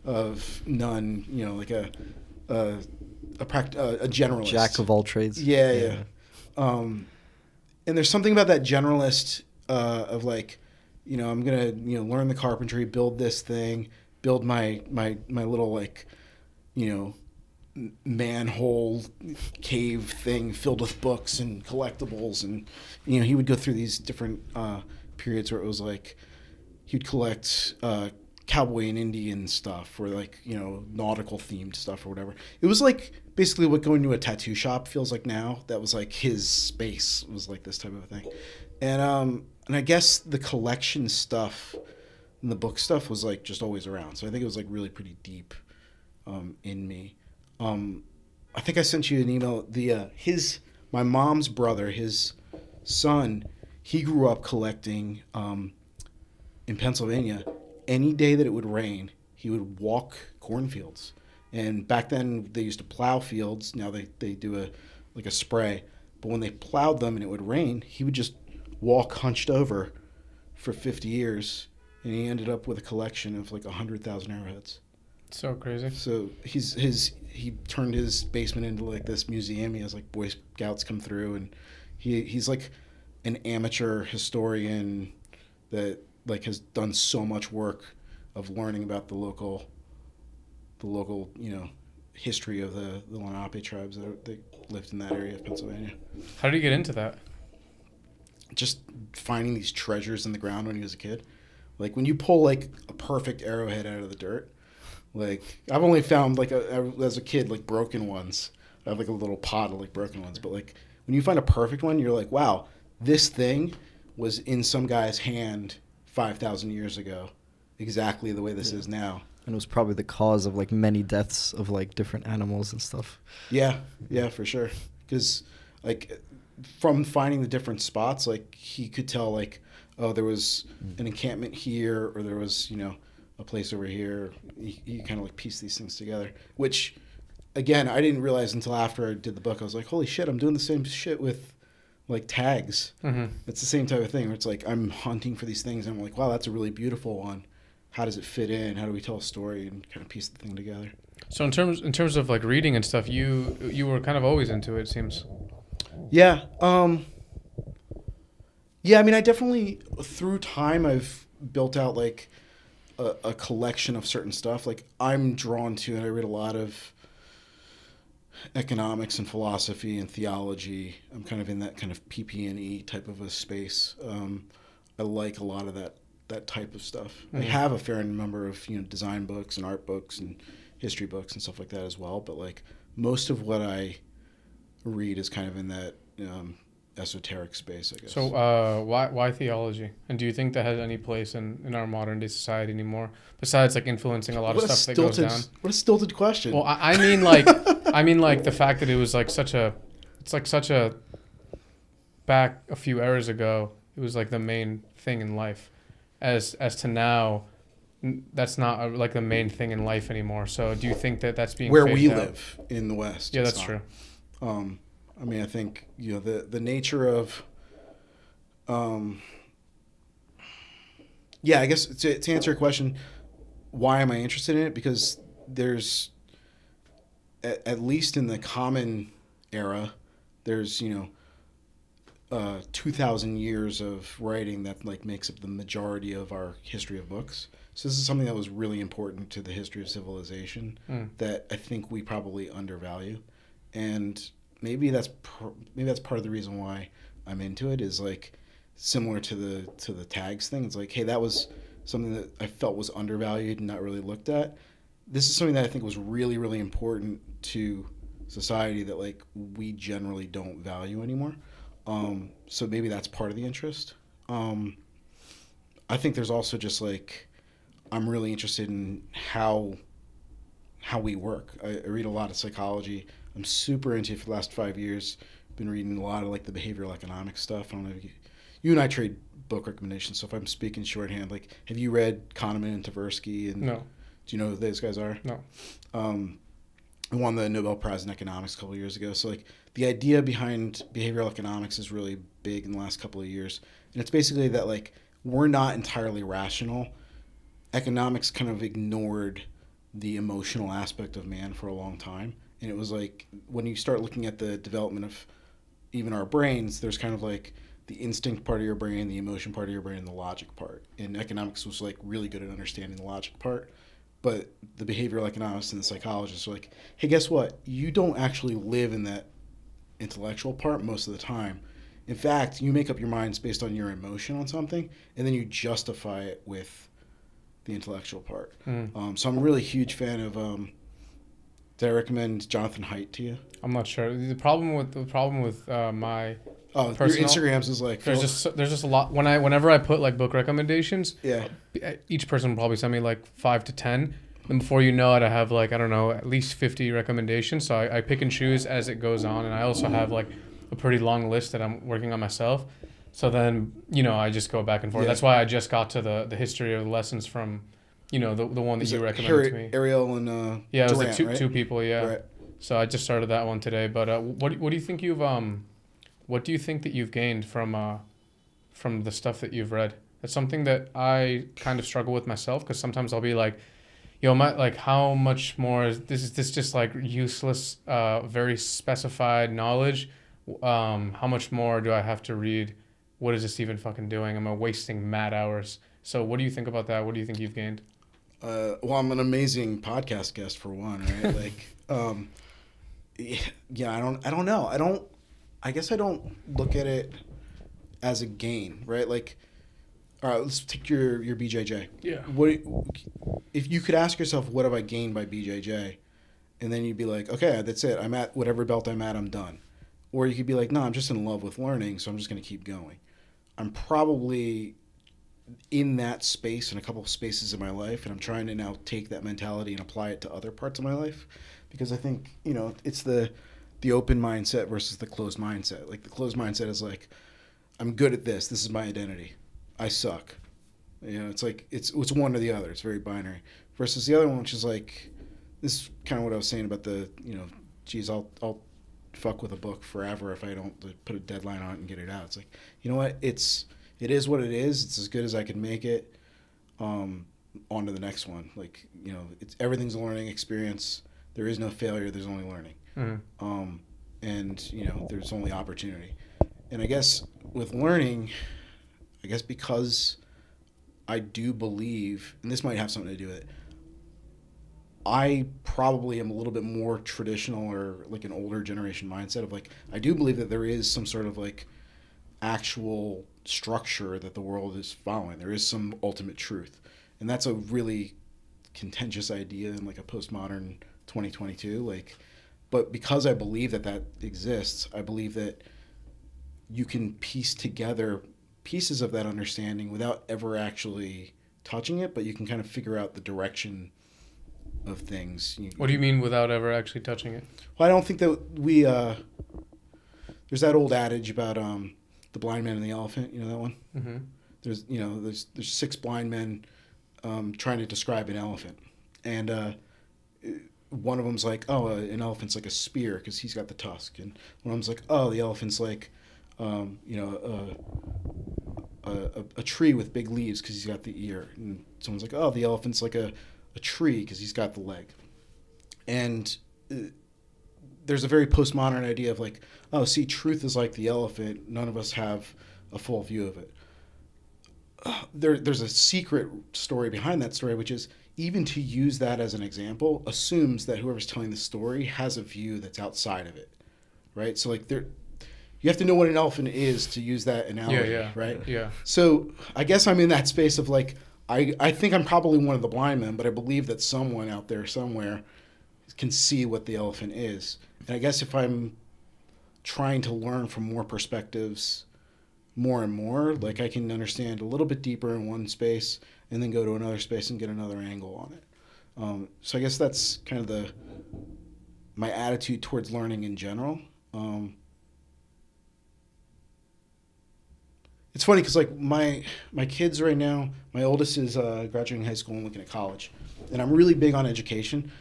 of none, you know, like a generalist, jack of all trades. Yeah. And there's something about that generalist of like, you know, I'm gonna, you know, learn the carpentry, build this thing, build my little, like, you know, manhole cave thing filled with books and collectibles. And, you know, he would go through these different periods where it was like he'd collect cowboy and Indian stuff, or like, you know, nautical themed stuff or whatever. It was like basically what going to a tattoo shop feels like now. That was like his space, was like this type of a thing. And I guess the collection stuff and the book stuff was like just always around. So I think it was like really pretty deep in me. I think I sent you an email. My mom's brother, his son, he grew up collecting in Pennsylvania. Any day that it would rain, he would walk cornfields. And back then they used to plow fields. Now they do a spray. But when they plowed them and it would rain, he would just walk hunched over for 50 years, and he ended up with a collection of like 100,000 arrowheads. So crazy. So he turned his basement into like this museum. He has like Boy Scouts come through, and he's like an amateur historian that like has done so much work of learning about the local, you know, history of the Lenape tribes that lived in that area of Pennsylvania. How did you get into that? Just finding these treasures in the ground when he was a kid. Like when you pull like a perfect arrowhead out of the dirt, Like, I've only found, like, as a kid, like, broken ones. I have, like, a little pot of, like, broken ones. But, like, when you find a perfect one, you're like, wow, this thing was in some guy's hand 5,000 years ago, exactly the way this is now. And it was probably the cause of, like, many deaths of, like, different animals and stuff. Yeah, for sure. Because, like, from finding the different spots, like, he could tell, like, oh, there was an encampment here, or there was, you know, a place over here. You kind of, like, piece these things together, which, again, I didn't realize until after I did the book. I was like, holy shit, I'm doing the same shit with, like, tags. Mm-hmm. It's the same type of thing where it's like I'm hunting for these things, and I'm like, wow, that's a really beautiful one. How does it fit in? How do we tell a story and kind of piece the thing together? So in terms of like reading and stuff, you were kind of always into it seems. Yeah. Yeah, I mean, I definitely, through time, I've built out, like, a collection of certain stuff. Like, I'm drawn to, and I read a lot of economics and philosophy and theology. I'm kind of in that kind of PP&E type of a space. I like a lot of that type of stuff. Mm-hmm. I have a fair number of, you know, design books and art books and history books and stuff like that as well. But, like, most of what I read is kind of in that esoteric space, I guess. So why theology? And do you think that has any place in our modern day society anymore? Besides, like, influencing a lot of stuff that goes down. What a stilted question. Well, I mean, like, the fact that it was like such a back a few eras ago, it was like the main thing in life. As to now, that's not like the main thing in life anymore. So do you think that that's being where we out? Live in the West? Yeah, that's true. I mean, I think, you know, the nature of, yeah, I guess to answer your question, why am I interested in it? Because there's, at least in the common era, there's, you know, 2,000 years of writing that, like, makes up the majority of our history of books. So this is something that was really important to the history of civilization that I think we probably undervalue. And maybe that's part of the reason why I'm into it, is, like, similar to the tags thing. It's like, hey, that was something that I felt was undervalued and not really looked at. This is something that I think was really, really important to society that, like, we generally don't value anymore. So maybe that's part of the interest. I think there's also just, like, I'm really interested in how we work. I read a lot of psychology. I'm super into it for the last 5 years. Been reading a lot of, like, the behavioral economics stuff. I don't know if you and I trade book recommendations, so if I'm speaking shorthand, like, have you read Kahneman and Tversky? And no. Do you know who those guys are? No. I won the Nobel Prize in economics a couple of years ago. So, like, the idea behind behavioral economics is really big in the last couple of years. And it's basically that, like, we're not entirely rational. Economics kind of ignored the emotional aspect of man for a long time. And it was like, when you start looking at the development of even our brains, there's kind of like the instinct part of your brain, the emotion part of your brain, and the logic part. And economics was, like, really good at understanding the logic part. But the behavioral economists and the psychologists are like, hey, guess what? You don't actually live in that intellectual part most of the time. In fact, you make up your minds based on your emotion on something, and then you justify it with the intellectual part. So I'm a really huge fan of, did I recommend Jonathan Haidt to you? I'm not sure. The problem with my your Instagrams is like, there's just a lot. Whenever I put, like, book recommendations, yeah, each person will probably send me like 5 to 10, and before you know it, I have, like, I don't know, at least 50 recommendations. So I pick and choose as it goes on, and I also have, like, a pretty long list that I'm working on myself. So then, you know, I just go back and forth. Yeah. That's why I just got to the history of the lessons from, you know, the one that you recommended to me. Ariel and yeah, it was Durant, like two people, yeah. Right. So I just started that one today. But what do you think what do you think that you've gained from the stuff that you've read? It's something that I kind of struggle with myself, because sometimes I'll be like, yo, how much more is this just like useless, very specified knowledge? How much more do I have to read? What is this even fucking doing? Am I wasting mad hours? So what do you think about that? What do you think you've gained? Well, I'm an amazing podcast guest for one, right? Like, yeah, I don't know. I guess I don't look at it as a gain, right? Like, all right, let's take your BJJ. Yeah. if you could ask yourself, what have I gained by BJJ? And then you'd be like, okay, that's it. I'm at whatever belt I'm at, I'm done. Or you could be like, no, I'm just in love with learning, so I'm just going to keep going. I'm probably in that space in a couple of spaces in my life, and I'm trying to now take that mentality and apply it to other parts of my life, because I think, you know, it's the open mindset versus the closed mindset. Like, the closed mindset is like, I'm good at this. This is my identity. I suck. You know, it's like it's one or the other. It's very binary. Versus the other one, which is like, this is kind of what I was saying about the, you know, geez, I'll fuck with a book forever if I don't put a deadline on it and get it out. It's like, you know what? It is what it is. It's as good as I can make it. On to the next one. Like, you know, everything's a learning experience. There is no failure. There's only learning. Mm-hmm. And, you know, there's only opportunity. And I guess with learning, because I do believe, and this might have something to do with it, I probably am a little bit more traditional, or like an older generation mindset of like, I do believe that there is some sort of like actual structure that the world is following. There is some ultimate truth. And that's a really contentious idea in like a postmodern 2022. Like, but because I believe that exists, I believe that you can piece together pieces of that understanding without ever actually touching it, but you can kind of figure out the direction of things. What do you mean without ever actually touching it? Well, I don't think that we there's that old adage about the blind man and the elephant. You know that one? Mm-hmm. There's 6 blind men trying to describe an elephant, and one of them's like, oh, an elephant's like a spear because he's got the tusk, and one of them's like, oh, the elephant's like a tree with big leaves because he's got the ear, and someone's like, oh, the elephant's like a tree because he's got the leg. And there's a very postmodern idea of like, oh, see, truth is like the elephant. None of us have a full view of it. There's a secret story behind that story, which is even to use that as an example assumes that whoever's telling the story has a view that's outside of it, right? So like you have to know what an elephant is to use that analogy, right? Yeah. So I guess I'm in that space of like, I think I'm probably one of the blind men, but I believe that someone out there somewhere can see what the elephant is. And I guess if I'm trying to learn from more perspectives more and more, like I can understand a little bit deeper in one space and then go to another space and get another angle on it. So I guess that's kind of my attitude towards learning in general. It's funny because like my kids right now, my oldest is graduating high school and looking at college, and I'm really big on education,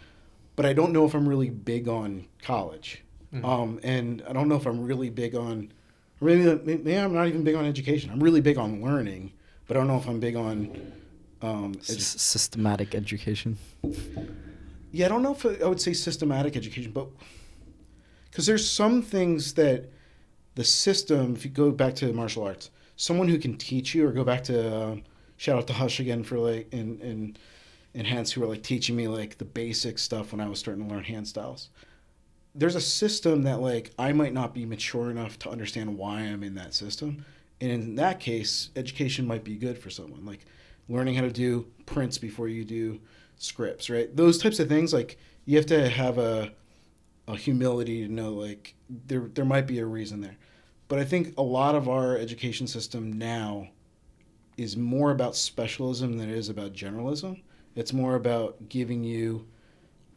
but I don't know if I'm really big on college, and I don't know if I'm really big on, maybe I'm not even big on education. I'm really big on learning, but I don't know if I'm big on systematic education. Yeah, I don't know if I would say systematic education, but because there's some things that the system, if you go back to martial arts, someone who can teach you, or go back to shout out to Hush again for like and Hans, who were like teaching me like the basic stuff when I was starting to learn hand styles. There's a system that like I might not be mature enough to understand why I'm in that system, and in that case, education might be good for someone. Like learning how to do prints before you do scripts, right? Those types of things, like you have to have a humility to know like there might be a reason there. But I think a lot of our education system now is more about specialism than it is about generalism. It's more about giving you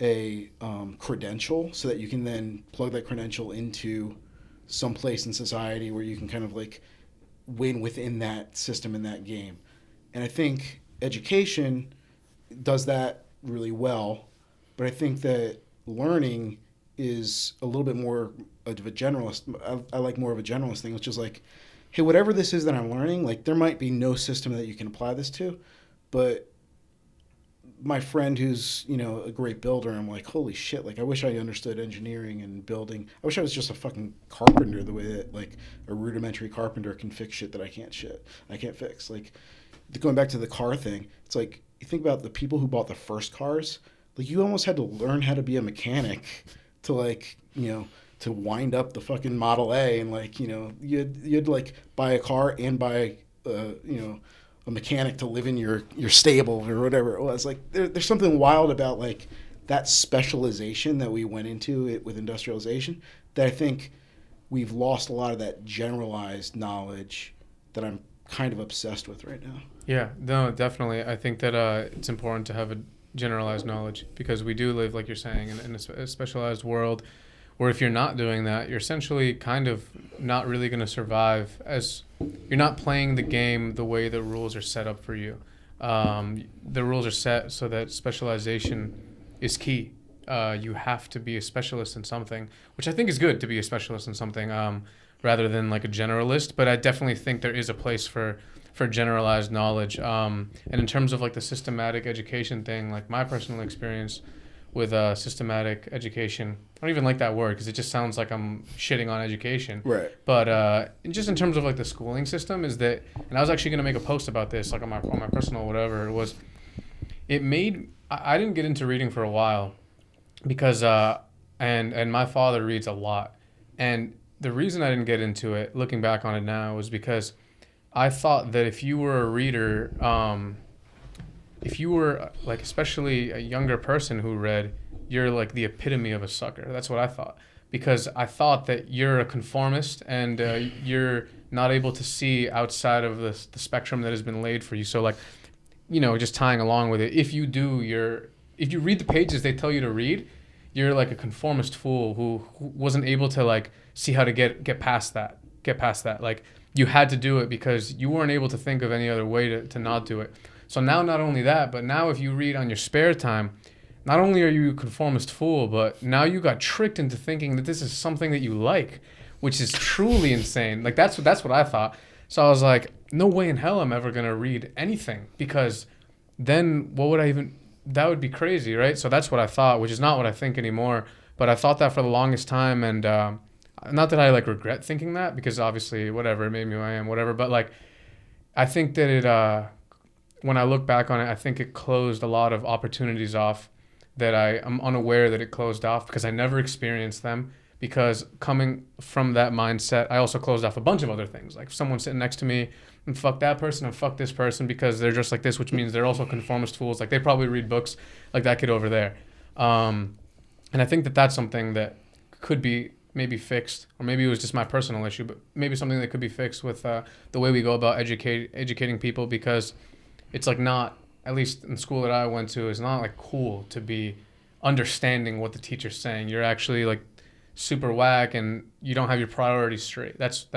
a credential so that you can then plug that credential into some place in society where you can kind of like win within that system in that game. And I think education does that really well, but I think that learning is a little bit more of a generalist. I like more of a generalist thing, which is like, hey, whatever this is that I'm learning, like there might be no system that you can apply this to, but my friend who's, you know, a great builder, I'm like, holy shit, like I wish I understood engineering and building. I wish I was just a fucking carpenter the way that like a rudimentary carpenter can fix shit that I can't fix. Like going back to the car thing, it's like you think about the people who bought the first cars, like you almost had to learn how to be a mechanic to like, you know, to wind up the fucking Model A, and like, you know, you'd like buy a car and buy you know, a mechanic to live in your stable or whatever it was. Like there's something wild about like that specialization that we went into it with industrialization that I think we've lost a lot of that generalized knowledge that I'm kind of obsessed with right now. Yeah, no, definitely. I think that it's important to have a generalized knowledge because we do live, like you're saying, in a specialized world where if you're not doing that, you're essentially kind of not really going to survive, as you're not playing the game the way the rules are set up for you. The rules are set so that specialization is key. You have to be a specialist in something, which I think is good to be a specialist in something rather than like a generalist. But I definitely think there is a place for generalized knowledge. And in terms of like the systematic education thing, like my personal experience with systematic education, I don't even like that word because it just sounds like I'm shitting on education. Right. But just in terms of like the schooling system is that, and I was actually going to make a post about this, like on my personal whatever, I didn't get into reading for a while because, and my father reads a lot. And the reason I didn't get into it, looking back on it now, was because I thought that if you were a reader, if you were like especially a younger person who read, you're like the epitome of a sucker. That's what I thought, because I thought that you're a conformist and you're not able to see outside of the spectrum that has been laid for you. So like, you know, just tying along with it, if you read the pages they tell you to read, you're like a conformist fool who wasn't able to like see how to get past that. Like you had to do it because you weren't able to think of any other way to not do it. So now not only that, but now if you read on your spare time, not only are you a conformist fool, but now you got tricked into thinking that this is something that you like, which is truly insane. Like that's what I thought. So I was like, no way in hell I'm ever going to read anything, because then that would be crazy, right? So that's what I thought, which is not what I think anymore. But I thought that for the longest time, and not that I like regret thinking that, because obviously whatever, it made me who I am, whatever. But like, I think that it, when I look back on it, I think it closed a lot of opportunities off that I'm unaware that it closed off because I never experienced them. Because coming from that mindset, I also closed off a bunch of other things. Like if someone's sitting next to me, and fuck that person and fuck this person because they're just like this, which means they're also conformist fools. Like they probably read books like that kid over there. And I think that that's something that could be maybe fixed, or maybe it was just my personal issue, but maybe something that could be fixed with the way we go about educating people, because it's like not, at least in the school that I went to, it's not like cool to be understanding what the teacher's saying. You're actually like super whack and you don't have your priorities straight. That's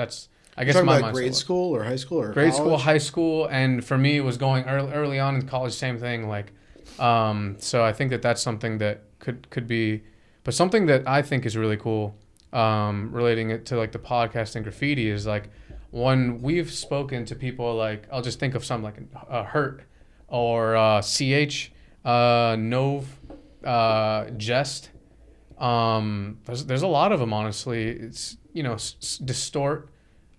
I guess my mindset. Grade school or high school or grade college? School, high school, and for me it was going early on in college, same thing. Like, so I think that that's something that could be, but something that I think is really cool, relating it to like the podcast and graffiti, is like when we've spoken to people, like I'll just think of some like Hurt or CH, Nove, Jest. There's a lot of them, honestly. It's, you know, Distort,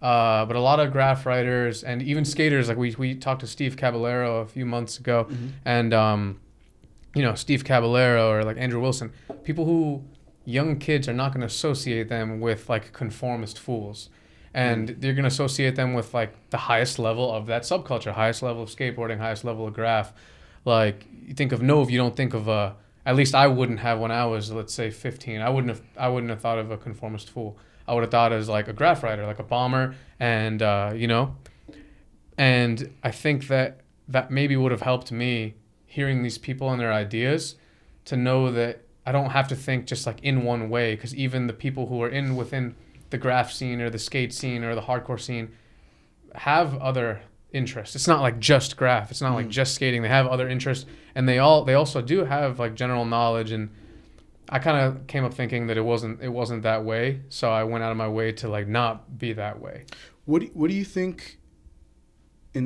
but a lot of graph writers and even skaters. Like we talked to Steve Caballero a few months ago, and you know, Steve Caballero or like Andrew Wilson, people who young kids are not going to associate them with like conformist fools, and they're going to associate them with like the highest level of that subculture, highest level of skateboarding, highest level of graph. Like you think of Nove, you don't think of at least I wouldn't have when I was, let's say, 15. I wouldn't have thought of a conformist fool. I would have thought as like a graph writer, like a bomber, and you know. And I think that maybe would have helped me, hearing these people and their ideas, to know that I don't have to think just like in one way, because even the people who are within the graph scene or the skate scene or the hardcore scene have other interests. It's not like just graph. It's not like just skating. They have other interests, and they also do have like general knowledge. And I kind of came up thinking that it wasn't that way, so I went out of my way to like not be that way. What do you think? What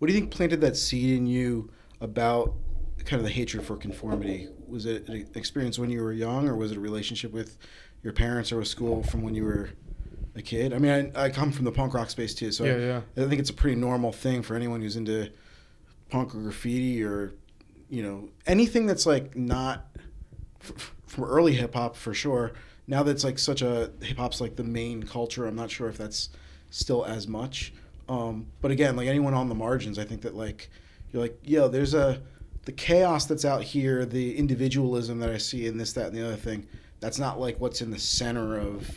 do you think planted that seed in you about kind of the hatred for conformity? Was it an experience when you were young, or was it a relationship with your parents or with school from when you were a kid? I mean, I come from the punk rock space too, so yeah. I think it's a pretty normal thing for anyone who's into punk or graffiti or, you know, anything that's like not from early hip hop for sure. Now that's like such a hip hop's like the main culture. I'm not sure if that's still as much, But again, like anyone on the margins, I think that like you're like, yo, there's the chaos that's out here, the individualism that I see in this, that, and the other thing. That's not like what's in the center of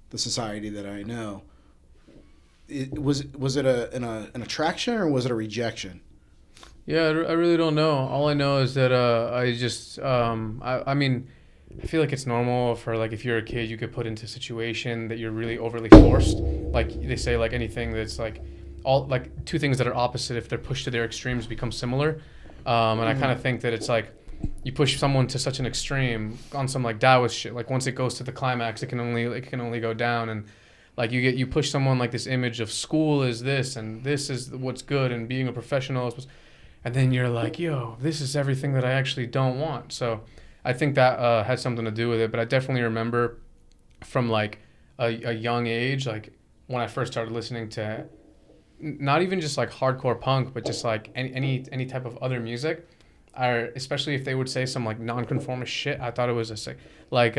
the society that I know. Was it an attraction or was it a rejection? Yeah, I really don't know. All I know is that I just I mean, I feel like it's normal for like if you're a kid, you get put into a situation that you're really overly forced. Like they say, like anything that's like all like two things that are opposite, if they're pushed to their extremes, become similar. And I kind of think that it's like you push someone to such an extreme on some like Taoist shit. Like once it goes to the climax, it can only go down. And like you push someone like this image of school is this and this is what's good and being a professional is, and then you're like, yo, this is everything that I actually don't want. So I think that had something to do with it. But I definitely remember from like a young age, like when I first started listening to not even just like hardcore punk, but just like any type of other music, or especially if they would say some like nonconformist shit, I thought it was a sick. Like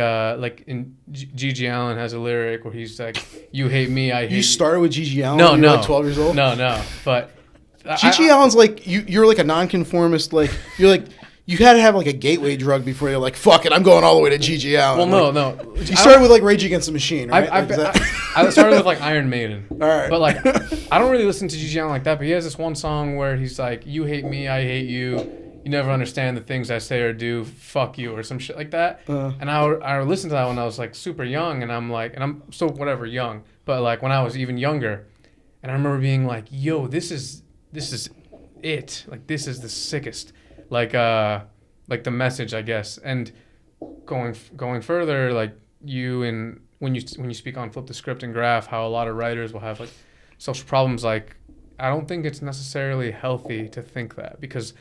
in G.G. Allen has a lyric where he's like, "You hate me, I hate." You started with G.G. Allen. No, when you were like 12 years old. No, but G.G. Allen's like you're like a nonconformist. Like you're like you had to have like a gateway drug before you're like, fuck it, I'm going all the way to G.G. Allen. Well, no. You started with like Rage Against the Machine, right? I started with like Iron Maiden. All right. But like, I don't really listen to G.G. Allen like that. But he has this one song where he's like, "You hate me, I hate you. You never understand the things I say or do. Fuck you," or some shit like that. And I listened to that when I was like super young, and I'm like, and I'm still whatever young, but like when I was even younger, and I remember being like, "Yo, this is it. Like this is the sickest." Like the message, I guess. And going further, like when you speak on Flip the Script and Graph, how a lot of writers will have like social problems. Like I don't think it's necessarily healthy to think that, because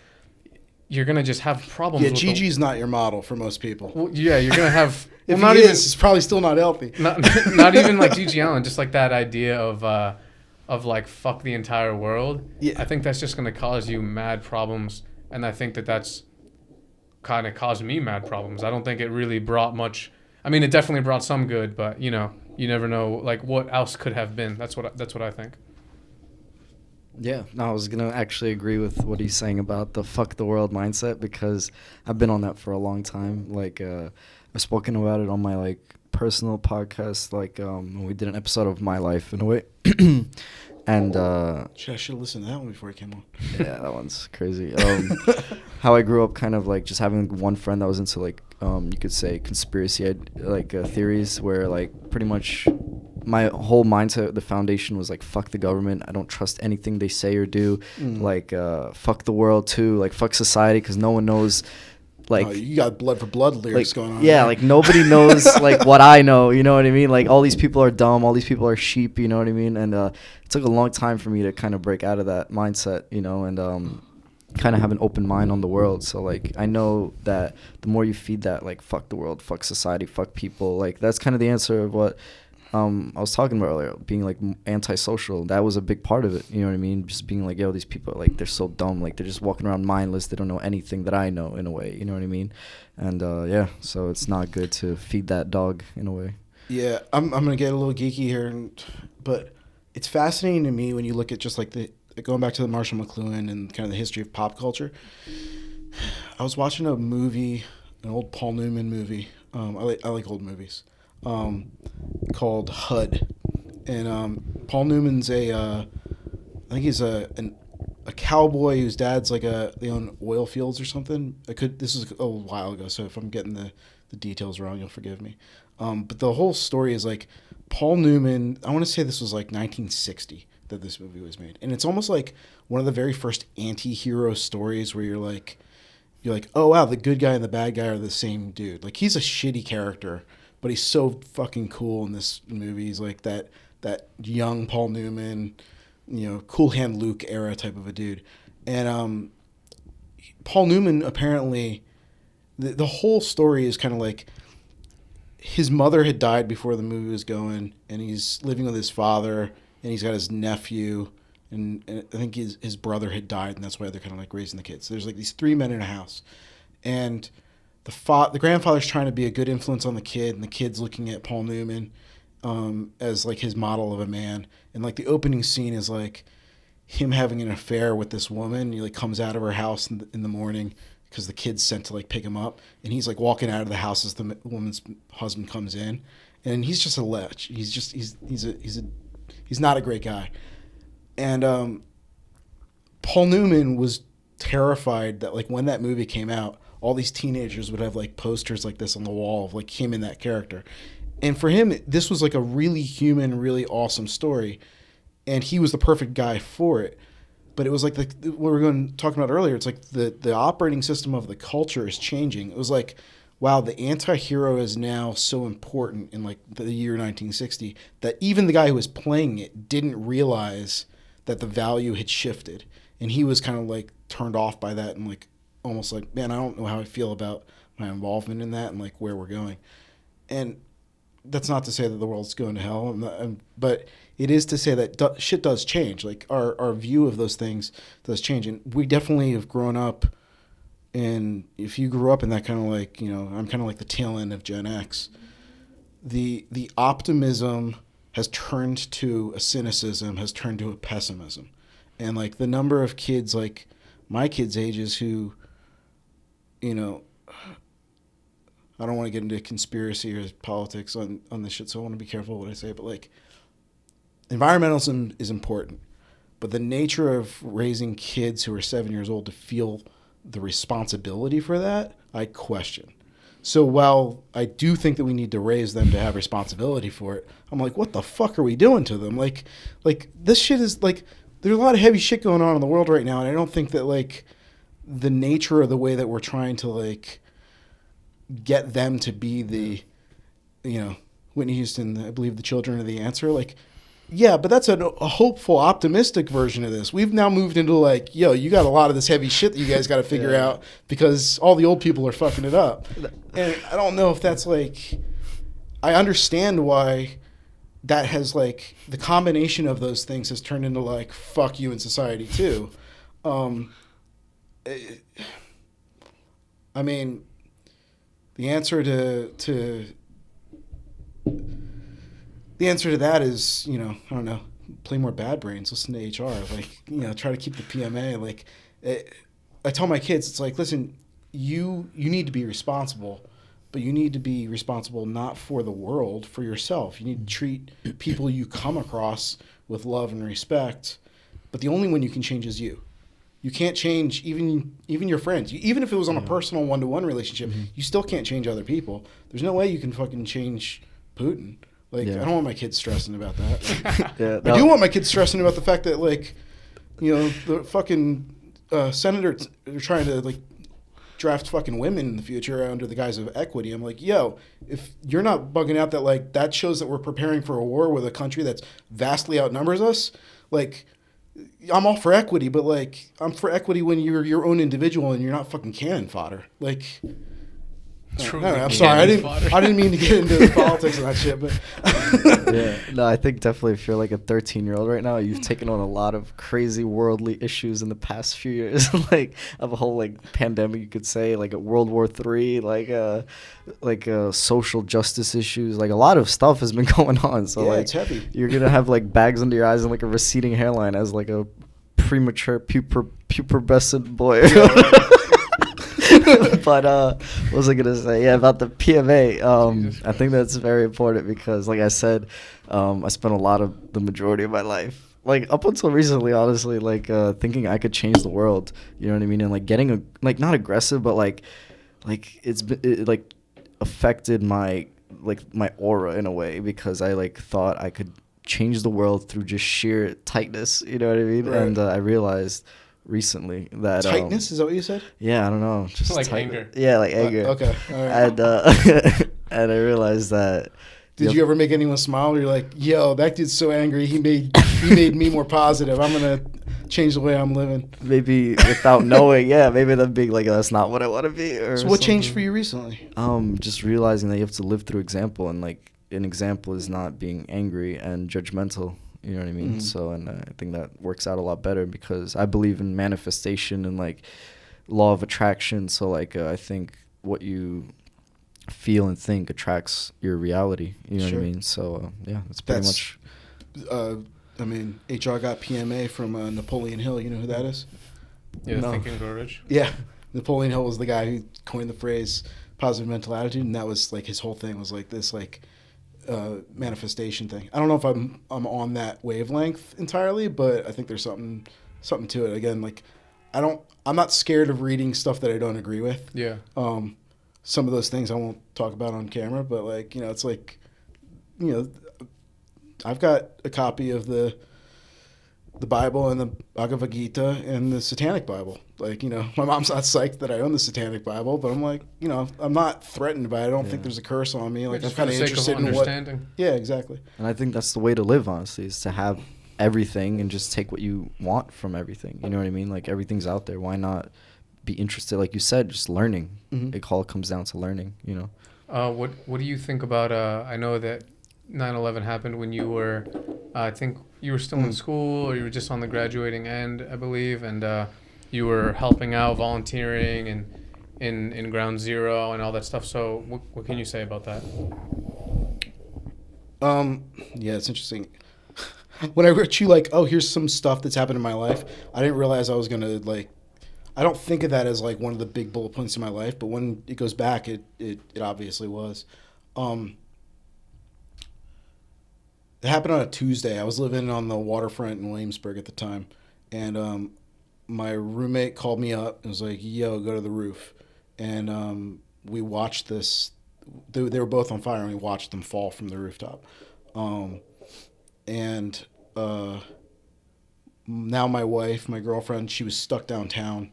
you're gonna just have problems. Yeah, Gigi's not your model for most people. Well, yeah, you're gonna have. If well, he is, it's probably still not healthy. Not even like G.G. Allen, just like that idea of like fuck the entire world. Yeah. I think that's just gonna cause you mad problems, and I think that's kind of caused me mad problems. I don't think it really brought much. I mean, it definitely brought some good, but you know, you never know like what else could have been. That's what I think. Yeah, no, I was gonna actually agree with what he's saying about the fuck the world mindset, because I've been on that for a long time. Like I've spoken about it on my like personal podcast, like when we did an episode of My Life in a way. And I should have listened to that one before it came on. Yeah, that one's crazy. How I grew up, kind of like just having one friend that was into like you could say conspiracy theories, where like pretty much my whole mindset, the foundation was like fuck the government. I don't trust anything they say or do. Like fuck the world too. Like fuck society, because no one knows. Like you got blood for blood lyrics going on. Yeah, there. like nobody knows like what I know, you know what I mean? Like all these people are dumb, all these people are sheep, you know what I mean? And it took a long time for me to kind of break out of that mindset, you know, and kind of have an open mind on the world. So like I know that the more you feed that, like fuck the world, fuck society, fuck people, like that's kind of the answer of what I was talking about earlier, being like antisocial. That was a big part of it, you know what I mean? Just being like, yo, these people, like, they're so dumb. Like, they're just walking around mindless. They don't know anything that I know, in a way, you know what I mean? And yeah, so it's not good to feed that dog, in a way. Yeah, I'm gonna get a little geeky here, but it's fascinating to me when you look at just like going back to the Marshall McLuhan and kind of the history of pop culture. I was watching a movie, an old Paul Newman movie. I like old movies. Called HUD, and Paul Newman's I think he's a cowboy whose dad's like they own oil fields or something. This is a while ago, so if I'm getting the details wrong, you'll forgive me. But the whole story is like Paul Newman. I want to say this was like 1960 that this movie was made, and it's almost like one of the very first anti-hero stories where you're like, oh wow, the good guy and the bad guy are the same dude. Like he's a shitty character, but he's so fucking cool in this movie. He's like that young Paul Newman, you know, Cool Hand Luke era type of a dude. And Paul Newman, apparently, the whole story is kind of like his mother had died before the movie was going, and he's living with his father, and he's got his nephew, and I think his brother had died, and that's why they're kind of like raising the kids. So there's like these 3 men in a house, and the grandfather's trying to be a good influence on the kid, and the kid's looking at Paul Newman, as like his model of a man. And like the opening scene is like him having an affair with this woman. He like comes out of her house in the morning because the kid's sent to like pick him up, and he's like walking out of the house as the woman's husband comes in, and he's just a lech. He's not a great guy. And Paul Newman was terrified that like when that movie came out, all these teenagers would have like posters like this on the wall of like him in that character. And for him, this was like a really human, really awesome story, and he was the perfect guy for it. But it was like what we were talking about earlier. It's like the operating system of the culture is changing. It was like, wow, the anti-hero is now so important in like the year 1960 that even the guy who was playing it didn't realize that the value had shifted. And he was kind of like turned off by that and like almost like, man, I don't know how I feel about my involvement in that and like where we're going. And that's not to say that the world's going to hell, but it is to say that shit does change. Like our view of those things does change. And we definitely have grown up, and if you grew up in that kind of like, you know, I'm kind of like the tail end of Gen X, the optimism has turned to a cynicism, has turned to a pessimism. And like the number of kids like my kids' ages who, you know, I don't want to get into conspiracy or politics on this shit, so I want to be careful what I say, but like environmentalism is important, but the nature of raising kids who are 7 years old to feel the responsibility for that, I question. So while I do think that we need to raise them to have responsibility for it, I'm like, what the fuck are we doing to them? Like this shit is like, there's a lot of heavy shit going on in the world right now, and I don't think that like the nature of the way that we're trying to like get them to be the, you know, Whitney Houston, I believe the children are the answer. Like, yeah, but that's a hopeful, optimistic version of this. We've now moved into like, yo, you got a lot of this heavy shit that you guys got to figure out because all the old people are fucking it up. And I don't know if that's like, I understand why that has like, the combination of those things has turned into like, fuck you in society too. I mean, the answer to that is, you know, I don't know, play more Bad Brains, listen to HR, like, you know, try to keep the PMA. Like, I tell my kids, it's like, listen, you need to be responsible, but you need to be responsible not for the world, for yourself. You need to treat people you come across with love and respect, but the only one you can change is you. You can't change even your friends. Even if it was on a personal one-to-one relationship, you still can't change other people. There's no way you can fucking change Putin. Like, I don't want my kids stressing about that. I do want my kids stressing about the fact that, like, you know, the fucking senators are trying to, like, draft fucking women in the future under the guise of equity. I'm like, yo, if you're not bugging out that, like, that shows that we're preparing for a war with a country that's vastly outnumbers us, like, I'm all for equity, but like I'm for equity when you're your own individual and you're not fucking cannon fodder. Like, I'm sorry, I didn't mean to get into the politics of that shit, but no, I think definitely if you're like a 13-year-old right now, you've taken on a lot of crazy worldly issues in the past few years, like of a whole like pandemic, you could say, like a World War III, like social justice issues, like a lot of stuff has been going on. So like it's heavy. You're gonna have like bags under your eyes and like a receding hairline as like a premature pubescent boy. But what was I gonna say? Yeah, about the PMA. I think that's very important because, like I said, I spent a lot of the majority of my life, like up until recently, honestly, like thinking I could change the world. You know what I mean? And like getting like not aggressive, but like it like affected my aura in a way because I like thought I could change the world through just sheer tightness. You know what I mean? Right. And I realized recently that tightness is that what you said? Yeah, I don't know, just like anger. Yeah, like anger. Okay, all right. And and I realized that. Did you ever make anyone smile? Where you're like, yo, that dude's so angry. He made me more positive. I'm gonna change the way I'm living. Maybe without knowing, maybe them being like, that's not what I want to be. Or so what changed for you recently? Just realizing that you have to live through example, and like an example is not being angry and judgmental. You know what I mean? Mm-hmm. So, and I think that works out a lot better because I believe in manifestation and like law of attraction. So like I think what you feel and think attracts your reality. You know Sure. what I mean? So yeah, that's pretty much. I mean, HR got PMA from Napoleon Hill. You know who that is? Yeah, No. Think and Grow Rich. Yeah, Napoleon Hill was the guy who coined the phrase positive mental attitude, and that was like his whole thing was like this like manifestation thing. I don't know if I'm on that wavelength entirely, but I think there's something to it. Again, like I'm not scared of reading stuff that I don't agree with. Yeah. Some of those things I won't talk about on camera, but like, you know, it's like, you know, I've got a copy of the Bible and the Bhagavad Gita and the Satanic Bible. Like, you know, my mom's not psyched that I own the Satanic Bible, but I'm like, you know, I'm not threatened by it. I don't think there's a curse on me. Like, I'm kind of interested in what. Yeah, exactly. And I think that's the way to live, honestly, is to have everything and just take what you want from everything. You know what I mean? Like, everything's out there. Why not be interested? Like you said, just learning. Mm-hmm. It all comes down to learning, you know? What do you think about, I know that 9/11 happened when you were, I think you were still in school, or you were just on the graduating end, I believe, and you were helping out, volunteering, and in Ground Zero and all that stuff. So what can you say about that? Yeah, it's interesting. When I wrote you like, oh, here's some stuff that's happened in my life, I didn't realize I was gonna like. I don't think of that as like one of the big bullet points in my life, but when it goes back, it obviously was. It happened on a Tuesday. I was living on the waterfront in Williamsburg at the time, and my roommate called me up and was like, "Yo, go to the roof," and we watched this. They were both on fire, and we watched them fall from the rooftop. And now my wife, my girlfriend, she was stuck downtown,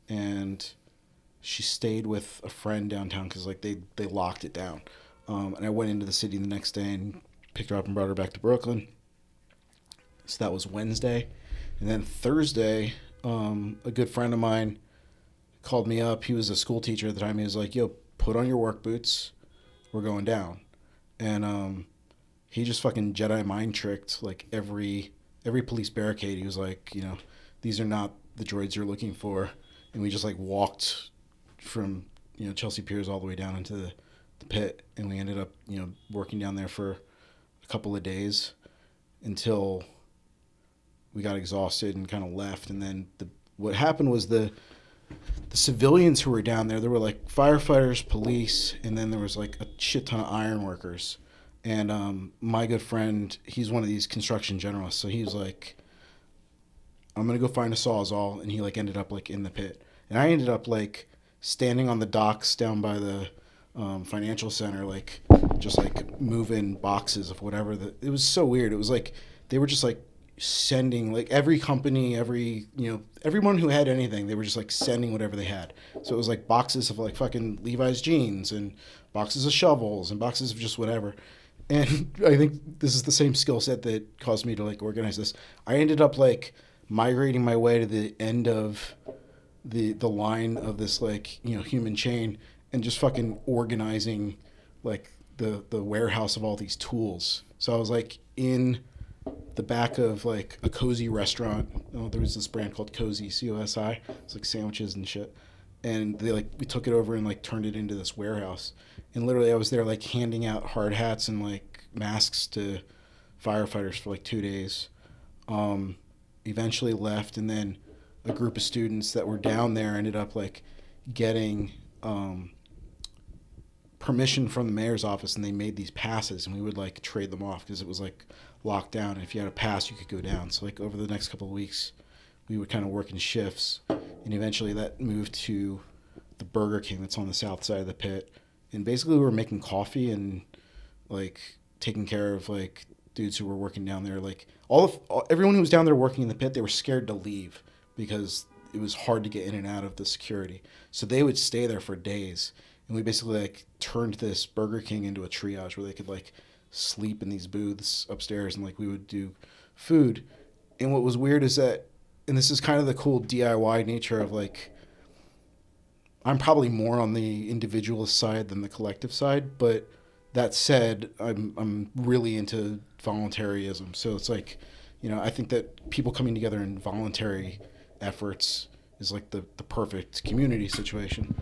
and she stayed with a friend downtown because like they locked it down. And I went into the city the next day and picked her up and brought her back to Brooklyn. So that was Wednesday. And then Thursday, a good friend of mine called me up. He was a school teacher at the time. He was like, "Yo, put on your work boots. We're going down." And he just fucking Jedi mind tricked like every police barricade. He was like, you know, "These are not the droids you're looking for." And we just like walked from, you know, Chelsea Piers all the way down into the pit. And we ended up, you know, working down there for a couple of days until we got exhausted and kind of left. And then what happened was the civilians who were down there were like firefighters, police, and then there was like a shit ton of iron workers. And my good friend, he's one of these construction generalists, so he was like, "I'm gonna go find a Sawzall," and he like ended up like in the pit, and I ended up like standing on the docks down by the financial center, like just like moving boxes of whatever. It was so weird. It was like they were just like sending like every company, everyone who had anything, they were just like sending whatever they had. So it was like boxes of like fucking Levi's jeans and boxes of shovels and boxes of just whatever. And I think this is the same skill set that caused me to like organize this. I ended up like migrating my way to the end of the line of this like, you know, human chain and just fucking organizing like the warehouse of all these tools. So I was like in the back of like a Cozy restaurant. Oh, there was this brand called Cozy, COSI. It's like sandwiches and shit. And we took it over and like turned it into this warehouse. And literally I was there like handing out hard hats and like masks to firefighters for like 2 days. Eventually left, and then a group of students that were down there ended up like getting permission from the mayor's office, and they made these passes, and we would like trade them off because it was like locked down, and if you had a pass you could go down. So like over the next couple of weeks we would kind of work in shifts, and eventually that moved to the Burger King that's on the south side of the pit. And basically we were making coffee and like taking care of like dudes who were working down there. Like everyone who was down there working in the pit, they were scared to leave because it was hard to get in and out of the security. So they would stay there for days. And we basically like turned this Burger King into a triage where they could like sleep in these booths upstairs, and like we would do food. And what was weird is that, and this is kind of the cool DIY nature of like, I'm probably more on the individualist side than the collective side, but that said, I'm really into voluntarism. So it's like, you know, I think that people coming together in voluntary efforts is like the perfect community situation.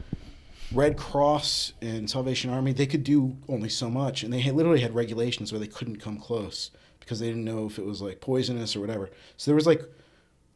Red Cross and Salvation Army, they could do only so much, and they literally had regulations where they couldn't come close because they didn't know if it was like poisonous or whatever. So there was like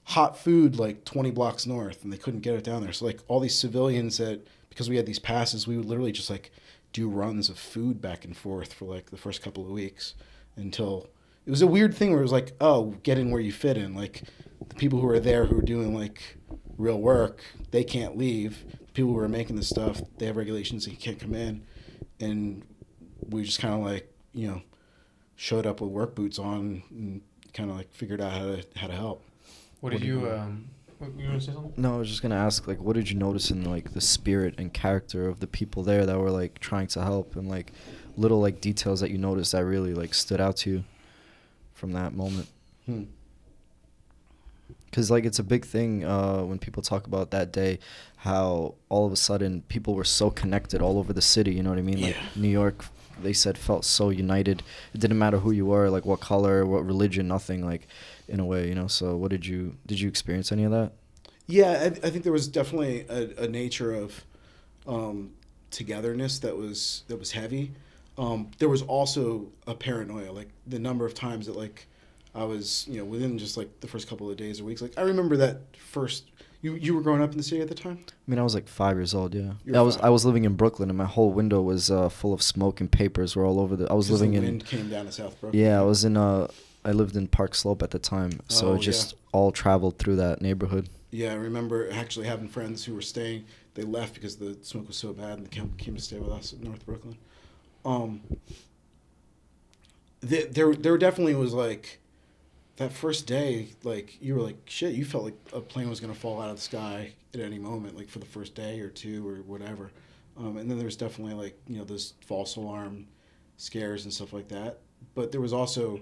hot food like 20 blocks north, and they couldn't get it down there. So like all these civilians that, because we had these passes, we would literally just like do runs of food back and forth for like the first couple of weeks until it was a weird thing where it was like, oh, get in where you fit in. Like the people who were there who were doing like real work, they can't leave. People who are making this stuff, they have regulations that you can't come in. And we just kind of like, you know, showed up with work boots on and kind of like figured out how to help. What did you want to say something? No, I was just gonna ask, like, what did you notice in like the spirit and character of the people there that were like trying to help, and like little like details that you noticed that really like stood out to you from that moment? Because like it's a big thing when people talk about that day, how all of a sudden people were so connected all over the city. You know what I mean? Yeah. Like New York, they said felt so united. It didn't matter who you were, like what color, what religion, nothing. Like in a way, you know. So what did you experience any of that? Yeah, I think there was definitely a nature of togetherness that was heavy. There was also a paranoia, like the number of times that like I was, you know, within just like the first couple of days or weeks. Like I remember that first. You were growing up in the city at the time? I mean, I was like 5 years old. Yeah, You I were was 5. I was living in Brooklyn, and my whole window was full of smoke and papers were all over the. I was living the in. wind came down to South Brooklyn. Yeah, I was in I lived in Park Slope at the time, so Oh, it just all traveled through that neighborhood. Yeah, I remember actually having friends who were staying. They left because the smoke was so bad, and they came to stay with us in North Brooklyn. There definitely was like that first day, like you were like shit. You felt like a plane was gonna fall out of the sky at any moment, like for the first day or two or whatever. And then there was definitely like, you know, those false alarm scares and stuff like that. But there was also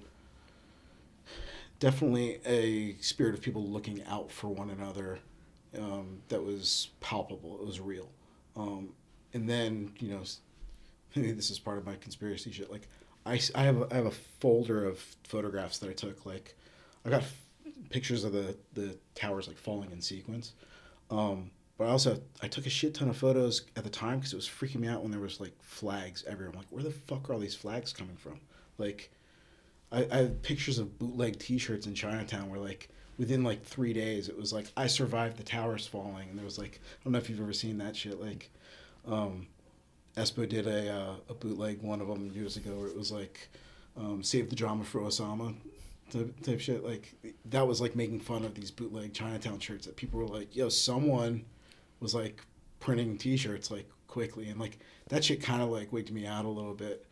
definitely a spirit of people looking out for one another that was palpable. It was real. And then, you know, maybe this is part of my conspiracy shit. Like, I have a folder of photographs that I took. Like, I got pictures of the towers like falling in sequence. But I took a shit ton of photos at the time because it was freaking me out when there was like flags everywhere. I'm like, where the fuck are all these flags coming from? Like, I have pictures of bootleg T-shirts in Chinatown where like within like 3 days it was like I survived the towers falling, and there was like, I don't know if you've ever seen that shit. Like, ESPO did a bootleg one of them years ago where it was like save the drama for Osama type shit. Like that was like making fun of these bootleg Chinatown shirts that people were like, yo, someone was like printing T-shirts like quickly, and like that shit kind of like waked me out a little bit.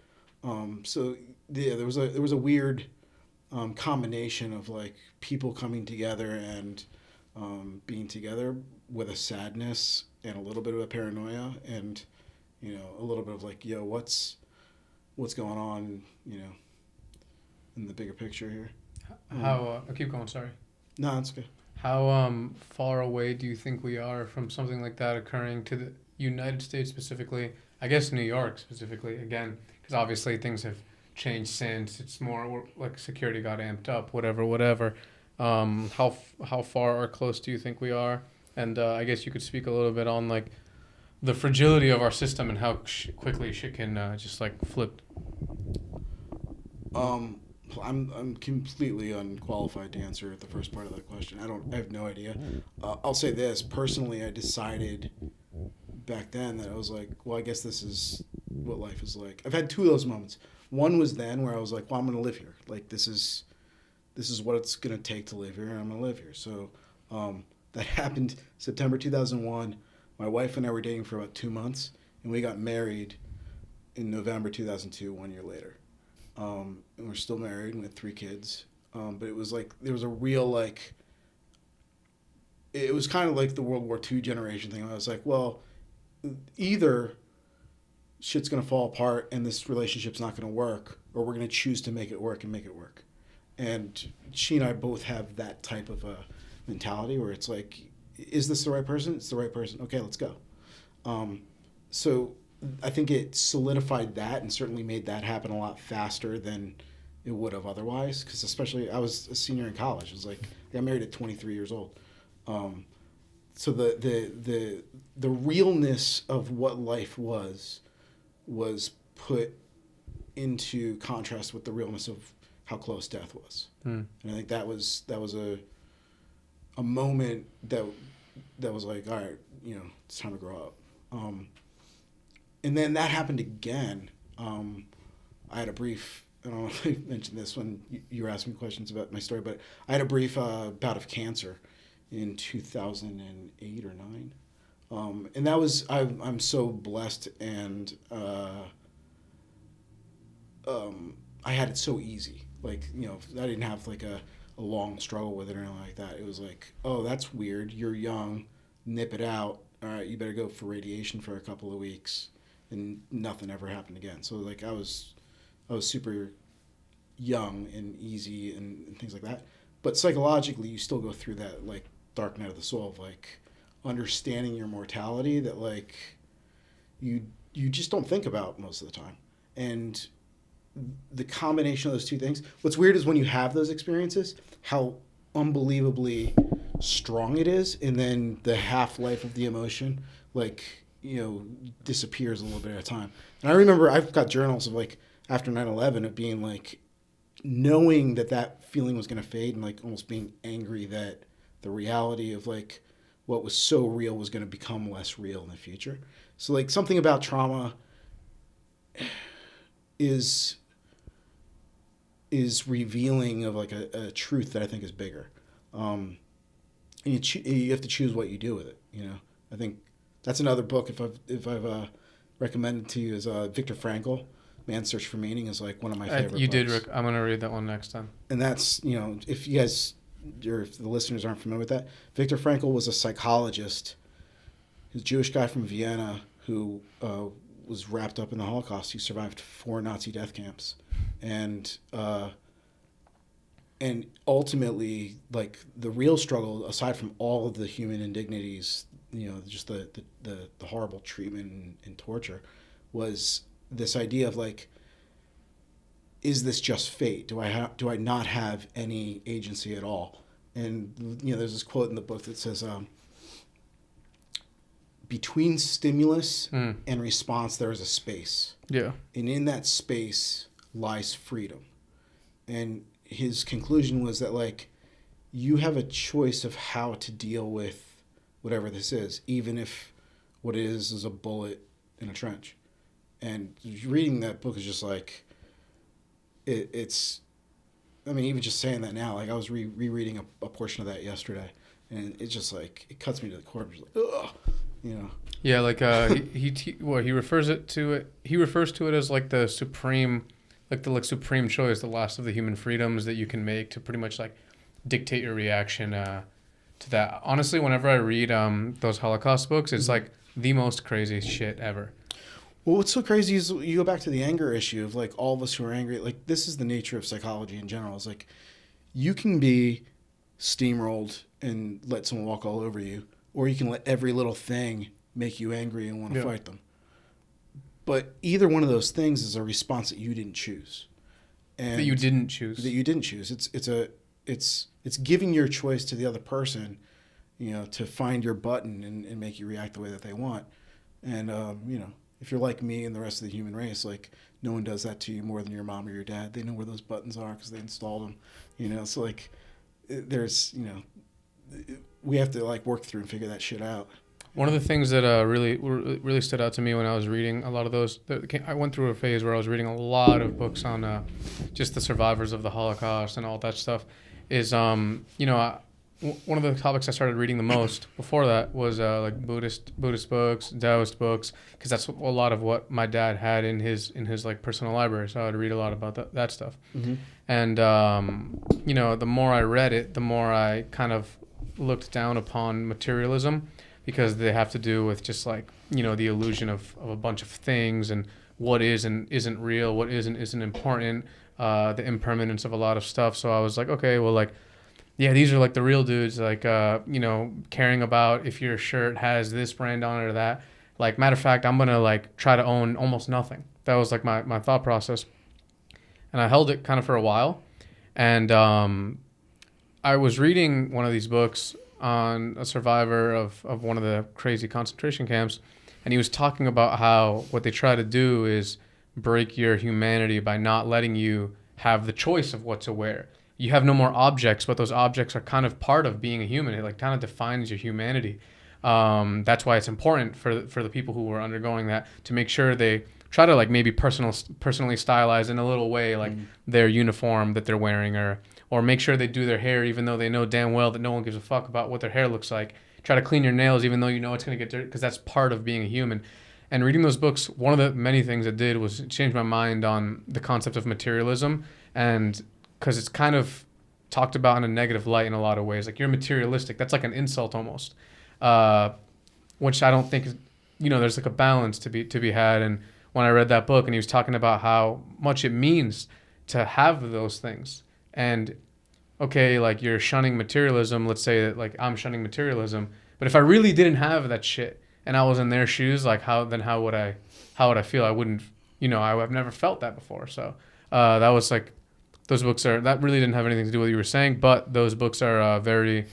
So yeah, there was a weird combination of like people coming together and being together with a sadness and a little bit of a paranoia, and you know, a little bit of like, yo, what's going on, you know, in the bigger picture here. How I'll keep going. Sorry. No, it's good. How far away do you think we are from something like that occurring to the United States specifically? I guess New York specifically, again, because obviously things have changed since. It's more like security got amped up, whatever. How far or close do you think we are? And I guess you could speak a little bit on like the fragility of our system and how quickly shit can just like flip. I'm completely unqualified to answer the first part of that question. I have no idea. I'll say this personally. I decided back then that I was like, well, I guess this is what life is like. I've had two of those moments. One was then where I was like, well, I'm going to live here. Like this is what it's going to take to live here, and I'm going to live here. So that happened September 2001. My wife and I were dating for about 2 months, and we got married in November 2002, 1 year later. And we're still married and we had 3 kids. But it was like, there was a real like, it was kind of like the World War II generation thing. I was like, well, either shit's going to fall apart and this relationship's not going to work, or we're going to choose to make it work and make it work. And she and I both have that type of a mentality where it's like, is this the right person? It's the right person. Okay, let's go. So I think it solidified that and certainly made that happen a lot faster than it would have otherwise. Because especially I was a senior in college. It was like I got married at 23 years old. so the realness of what life was put into contrast with the realness of how close death was. And I think that was a moment that was like, all right, you know, it's time to grow up. And then that happened again. I had a brief, I don't know if I mentioned this when you were asking me questions about my story, but I had a brief bout of cancer in 2008 or 9. And that was, I'm so blessed, and I had it so easy. Like, you know, I didn't have like a long struggle with it or anything like that. It was like, oh, that's weird. You're young, nip it out. All right, you better go for radiation for a couple of weeks, and nothing ever happened again. So like I was super young and easy and things like that. But psychologically, you still go through that like dark night of the soul of like understanding your mortality that like you just don't think about most of the time. And the combination of those two things, what's weird is when you have those experiences, how unbelievably strong it is, and then the half-life of the emotion, like, you know, disappears a little bit at a time. And I remember I've got journals of like after 9/11 of being like knowing that feeling was going to fade, and like almost being angry that the reality of like what was so real was going to become less real in the future. So like something about trauma is revealing of like a truth that I think is bigger. And you have to choose what you do with it. You know, I think that's another book. If I've recommended to you is Viktor Frankl, Man's Search for Meaning, is like one of my favorite. You books. did. I'm gonna read that one next time. And that's, you know, if you guys or if the listeners aren't familiar with that, Viktor Frankl was a psychologist. He's a Jewish guy from Vienna who was wrapped up in the Holocaust. He survived 4 Nazi death camps, and ultimately, like the real struggle, aside from all of the human indignities, you know, just the horrible treatment and torture, was this idea of like, is this just fate? Do I not have any agency at all? And you know, there's this quote in the book that says, between stimulus and response, there is a space. Yeah. And in that space lies freedom. And his conclusion was that like you have a choice of how to deal with whatever this is, even if what it is a bullet in a trench. And reading that book is just like, it's, I mean, even just saying that now, like I was rereading a portion of that yesterday, and it's just like, it cuts me to the core. I'm just like, ugh, you know. Yeah, like he refers to it as like the supreme, like the supreme choice, the last of the human freedoms that you can make to pretty much like dictate your reaction to that. Honestly, whenever I read those Holocaust books, it's like the most crazy shit ever. Well, what's so crazy is you go back to the anger issue of like all of us who are angry. Like this is the nature of psychology in general. It's like you can be steamrolled and let someone walk all over you, or you can let every little thing make you angry and want to fight them. But either one of those things is a response that you didn't choose. And that you didn't choose. It's giving your choice to the other person, you know, to find your button and make you react the way that they want. And you know, if you're like me and the rest of the human race, like no one does that to you more than your mom or your dad. They know where those buttons are because they installed them. You know, so like there's, you know, we have to like work through and figure that shit out. One of the things that really stood out to me when I was reading a lot of those, I went through a phase where I was reading a lot of books on just the survivors of the Holocaust and all that stuff, is, you know, one of the topics I started reading the most before that was like Buddhist books, Taoist books, because that's a lot of what my dad had in his like personal library. So I would read a lot about that stuff. Mm-hmm. And, you know, the more I read it, the more I kind of looked down upon materialism, because they have to do with just like, you know, the illusion of a bunch of things and what is and isn't real, what isn't important, the impermanence of a lot of stuff. So I was like, okay, well, like, yeah, these are like the real dudes, like, you know, caring about if your shirt has this brand on it or that. Like, matter of fact, I'm going to like try to own almost nothing. That was like my thought process. And I held it kind of for a while. And I was reading one of these books on a survivor of one of the crazy concentration camps, and he was talking about how what they try to do is break your humanity by not letting you have the choice of what to wear. You have no more objects, but those objects are kind of part of being a human. It like kind of defines your humanity. That's why it's important for the people who are undergoing that to make sure they try to like maybe personally stylize in a little way, like their uniform that they're wearing, or make sure they do their hair even though they know damn well that no one gives a fuck about what their hair looks like. Try to clean your nails even though you know it's going to get dirty, because that's part of being a human. And reading those books, one of the many things it did was change my mind on the concept of materialism, and because it's kind of talked about in a negative light in a lot of ways. Like, you're materialistic. That's like an insult almost, which I don't think is, there's like a balance to be had. And when I read that book and he was talking about how much it means to have those things, and okay, like you're shunning materialism. Let's say that like I'm shunning materialism, but if I really didn't have that shit and I was in their shoes, like how would I feel? I wouldn't, I've never felt that before. So that was like, those books that really didn't have anything to do with what you were saying, but those books are very,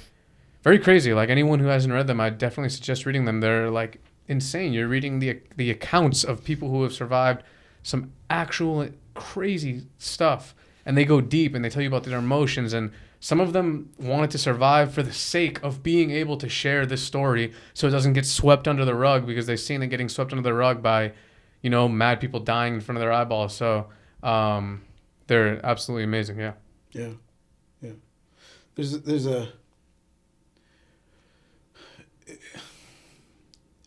very crazy. Like, anyone who hasn't read them, I definitely suggest reading them. They're like insane. You're reading the accounts of people who have survived some actual crazy stuff, and they go deep and they tell you about their emotions, and some of them wanted to survive for the sake of being able to share this story so it doesn't get swept under the rug, because they've seen it getting swept under the rug by, mad people dying in front of their eyeballs. So they're absolutely amazing. Yeah. Yeah. There's a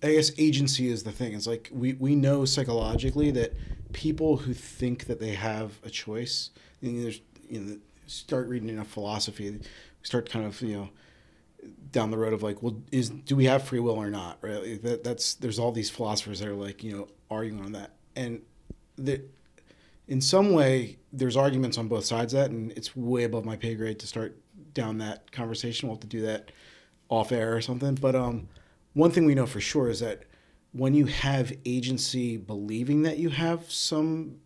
I guess agency is the thing. It's like we know psychologically that people who think that they have a choice, start reading enough philosophy, start kind of down the road of like, well, do we have free will or not? Right? There's all these philosophers that are like arguing on that, and in some way there's arguments on both sides of that, and it's way above my pay grade to start down that conversation. We'll have to do that off air or something. But one thing we know for sure is that when you have agency, believing that you have some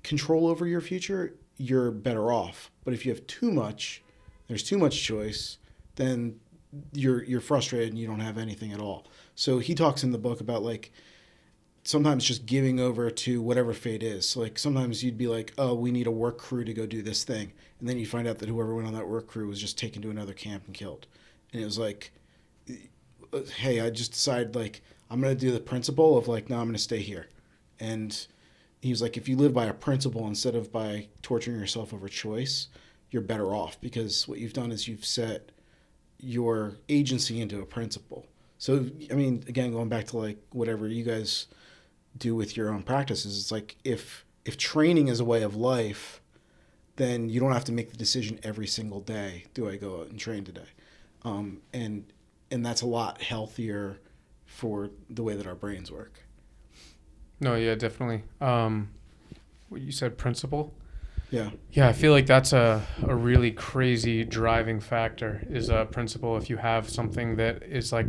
control over your future, you're better off. But if you have there's too much choice, then you're frustrated and you don't have anything at all. So he talks in the book about like sometimes just giving over to whatever fate is. So like sometimes you'd be like, oh, we need a work crew to go do this thing, and then you find out that whoever went on that work crew was just taken to another camp and killed. And it was like, hey, I just decided like I'm gonna do the principle of like, no, I'm gonna stay here. And he was like, if you live by a principle instead of by torturing yourself over choice, you're better off, because what you've done is you've set your agency into a principle. So, I mean, again, going back to like whatever you guys do with your own practices, it's like if training is a way of life, then you don't have to make the decision every single day, do I go out and train today? And that's a lot healthier for the way that our brains work. No, yeah, definitely. What you said, principle? Yeah. Yeah, I feel like that's a really crazy driving factor, is a principle. If you have something that is like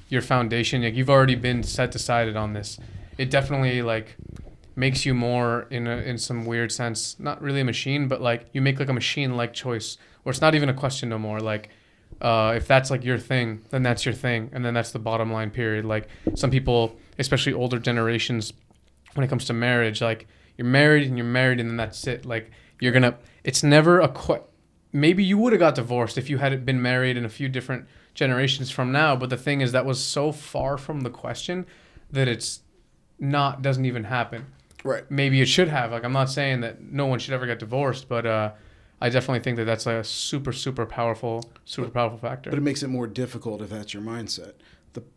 your foundation, like you've already been decided on this, it definitely like makes you more in some weird sense, not really a machine, but like you make like a machine-like choice, or it's not even a question no more. Like if that's like your thing, then that's your thing, and then that's the bottom line, period. Like some people, especially older generations, when it comes to marriage, like you're married and then that's it. Like it's never maybe you would have got divorced if you had been married in a few different generations from now, but the thing is that was so far from the question that doesn't even happen. Right. Maybe it should have. Like, I'm not saying that no one should ever get divorced, but I definitely think that that's like a super, super powerful factor. But it makes it more difficult if that's your mindset.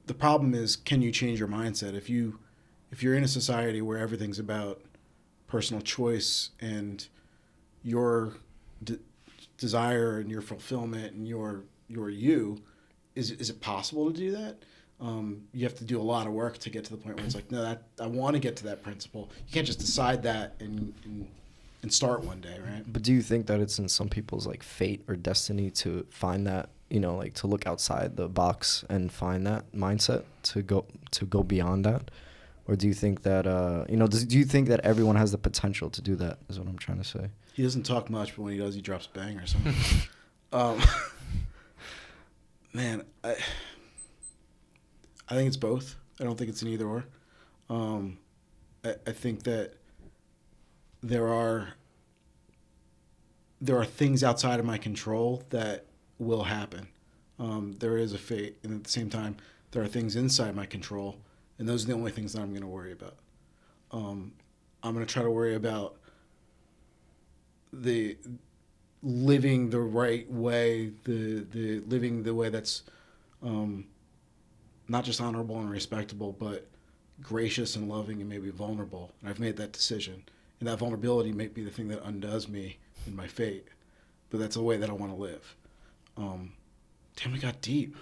The problem is, can you change your mindset? If you're in a society where everything's about personal choice and your desire and your fulfillment and your you, is it possible to do that? You have to do a lot of work to get to the point where it's like, no, I want to get to that principle. You can't just decide that and start one day, right? But do you think that it's in some people's like fate or destiny to find that, like to look outside the box and find that mindset to go beyond that? Or do you think that do you think that everyone has the potential to do that, is what I'm trying to say? He doesn't talk much, but when he does, he drops bang or something. Man, I think it's both. I don't think it's an either or. I think that there are things outside of my control that will happen. There is a fate, and at the same time, there are things inside my control, and those are the only things that I'm going to worry about. I'm going to try to worry about the living the right way, the living the way that's not just honorable and respectable, but gracious and loving and maybe vulnerable. And I've made that decision. And that vulnerability may be the thing that undoes me in my fate. But that's a way that I want to live. Damn, we got deep.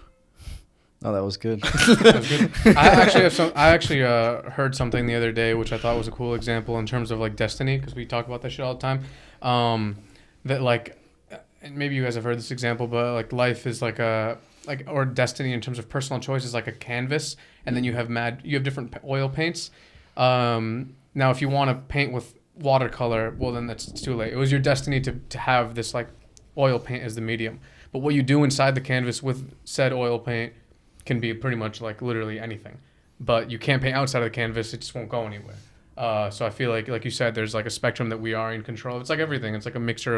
Oh, that was good. That was good. I actually heard something the other day, which I thought was a cool example in terms of like destiny, because we talk about that shit all the time. That like, and maybe you guys have heard this example, but like life is like or destiny in terms of personal choice is like a canvas, and then you have different oil paints. Now, if you want to paint with watercolor, well, then it's too late. It was your destiny to have this like oil paint as the medium. But what you do inside the canvas with said oil paint can be pretty much like literally anything. But you can't paint outside of the canvas; it just won't go anywhere. So I feel like you said, there's like a spectrum that we are in control of. It's like everything. It's like a mixture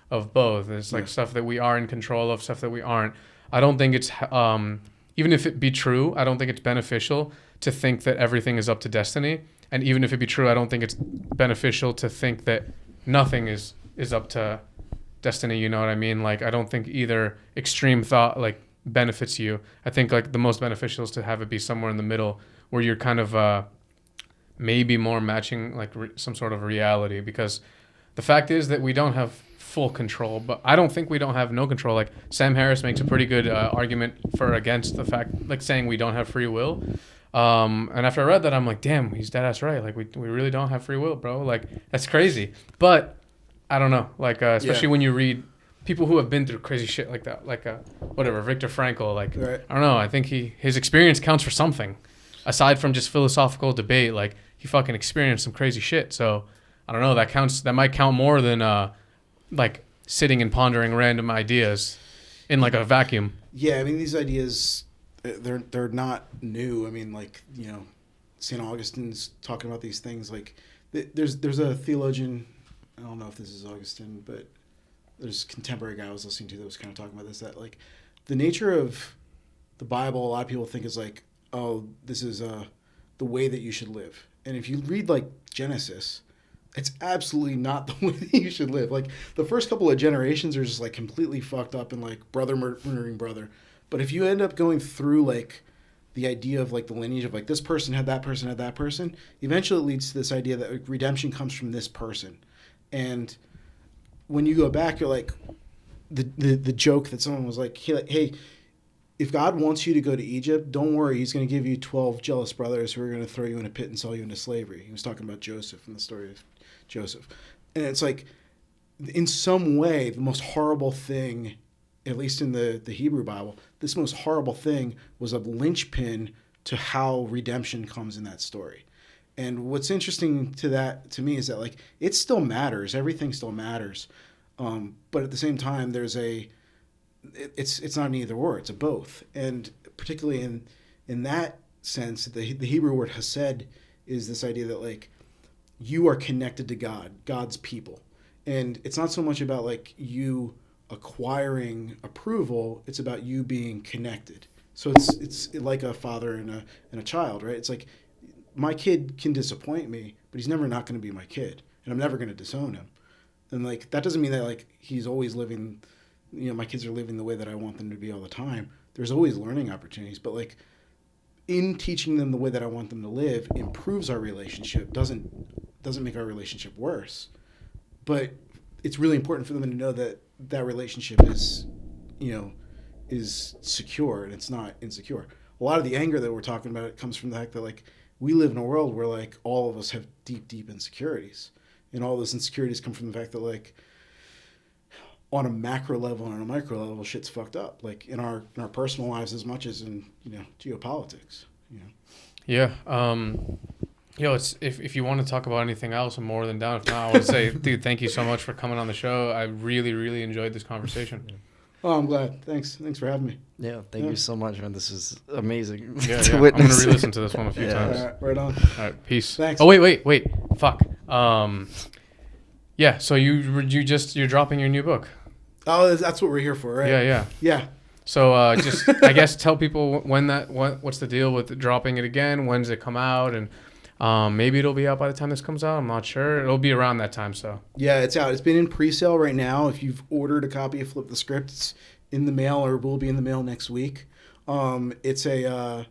of both. It's like stuff that we are in control of, stuff that we aren't. I don't think it's even if it be true, I don't think it's beneficial to think that everything is up to destiny. And even if it be true, I don't think it's beneficial to think that nothing is up to destiny. You know what I mean? Like, I don't think either extreme thought like benefits you. I think like the most beneficial is to have it be somewhere in the middle, where you're kind of maybe more matching like some sort of reality. Because the fact is that we don't have full control, but I don't think we don't have no control. Like Sam Harris makes a pretty good argument against the fact, like saying we don't have free will. And after I read that, I'm like, damn, he's dead ass right. Like we really don't have free will, bro. Like that's crazy. But I don't know, like especially when you read people who have been through crazy shit like that, like whatever, Viktor Frankl. Like right. I don't know. I think his experience counts for something, aside from just philosophical debate. Like he fucking experienced some crazy shit. So I don't know. That might count more than like sitting and pondering random ideas in like a vacuum. Yeah, I mean these ideas, they're not new. I mean, like, you know, St. Augustine's talking about these things. Like there's a theologian, I don't know if this is Augustine, but there's a contemporary guy I was listening to that was kind of talking about this, that like the nature of the Bible, a lot of people think is like, oh, this is the way that you should live. And if you read like Genesis, it's absolutely not the way that you should live. Like the first couple of generations are just like completely fucked up and like brother murdering brother. But if you end up going through like the idea of like the lineage of like this person had that person, eventually it leads to this idea that like, redemption comes from this person. And when you go back, you're like the joke that someone was like, hey, if God wants you to go to Egypt, don't worry, he's going to give you 12 jealous brothers who are going to throw you in a pit and sell you into slavery. He was talking about Joseph in the story of Joseph. And it's like, in some way, the most horrible thing, at least in the Hebrew Bible, this most horrible thing was a linchpin to how redemption comes in that story. And what's interesting to me is that like it still matters, everything still matters, but at the same time, it's not an either or, it's a both. And particularly in that sense, the Hebrew word hesed is this idea that like you are connected to God's people, and it's not so much about like you acquiring approval, it's about you being connected. So it's like a father and a child, right? It's like my kid can disappoint me, but he's never not going to be my kid, and I'm never going to disown him. And like that doesn't mean that like he's always living, you know, my kids are living the way that I want them to be all the time. There's always learning opportunities, but like in teaching them the way that I want them to live improves our relationship, doesn't make our relationship worse. But it's really important for them to know that relationship is secure and it's not insecure. A lot of the anger that we're talking about, it comes from the fact that like we live in a world where like all of us have deep insecurities, and all those insecurities come from the fact that like on a macro level and on a micro level, shit's fucked up. Like in our personal lives as much as in geopolitics. Yeah. It's if you want to talk about anything else, I'm more than down. If not, I would say, dude, thank you so much for coming on the show. I really, really enjoyed this conversation. Oh, I'm glad. Thanks for having me. Yeah, thank you so much, man. This is amazing Yeah, to I'm witness. gonna re-listen to this one a few times. All right, right on. All right, peace. Thanks. Oh wait, fuck. Yeah. So you're dropping your new book. Oh, that's what we're here for, right? Yeah. Yeah. So just I guess tell people what's the deal with dropping it again? When does it come out? And maybe it'll be out by the time this comes out. I'm not sure. It'll be around that time. So Yeah, it's out. It's been in pre-sale right now. If you've ordered a copy of Flip the Script, it's in the mail or will be in the mail next week. It's a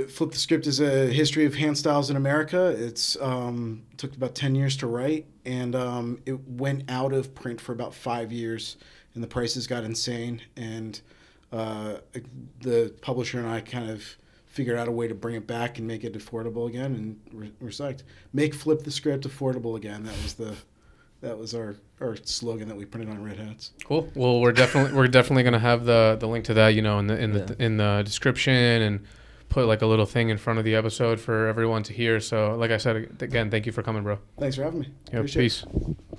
Flip the Script is a history of hand styles in America. It's took about 10 years to write, and it went out of print for about 5 years, and the prices got insane. And the publisher and I kind of figured out a way to bring it back and make it affordable again, and we're psyched. Make Flip the Script affordable again. That was our slogan that we printed on red hats. cool. Well, we're definitely gonna have the link to that, in the description, and put like a little thing in front of the episode for everyone to hear. So, like I said again, thank you for coming, bro. Thanks for having me. Yeah, Appreciate it. peace.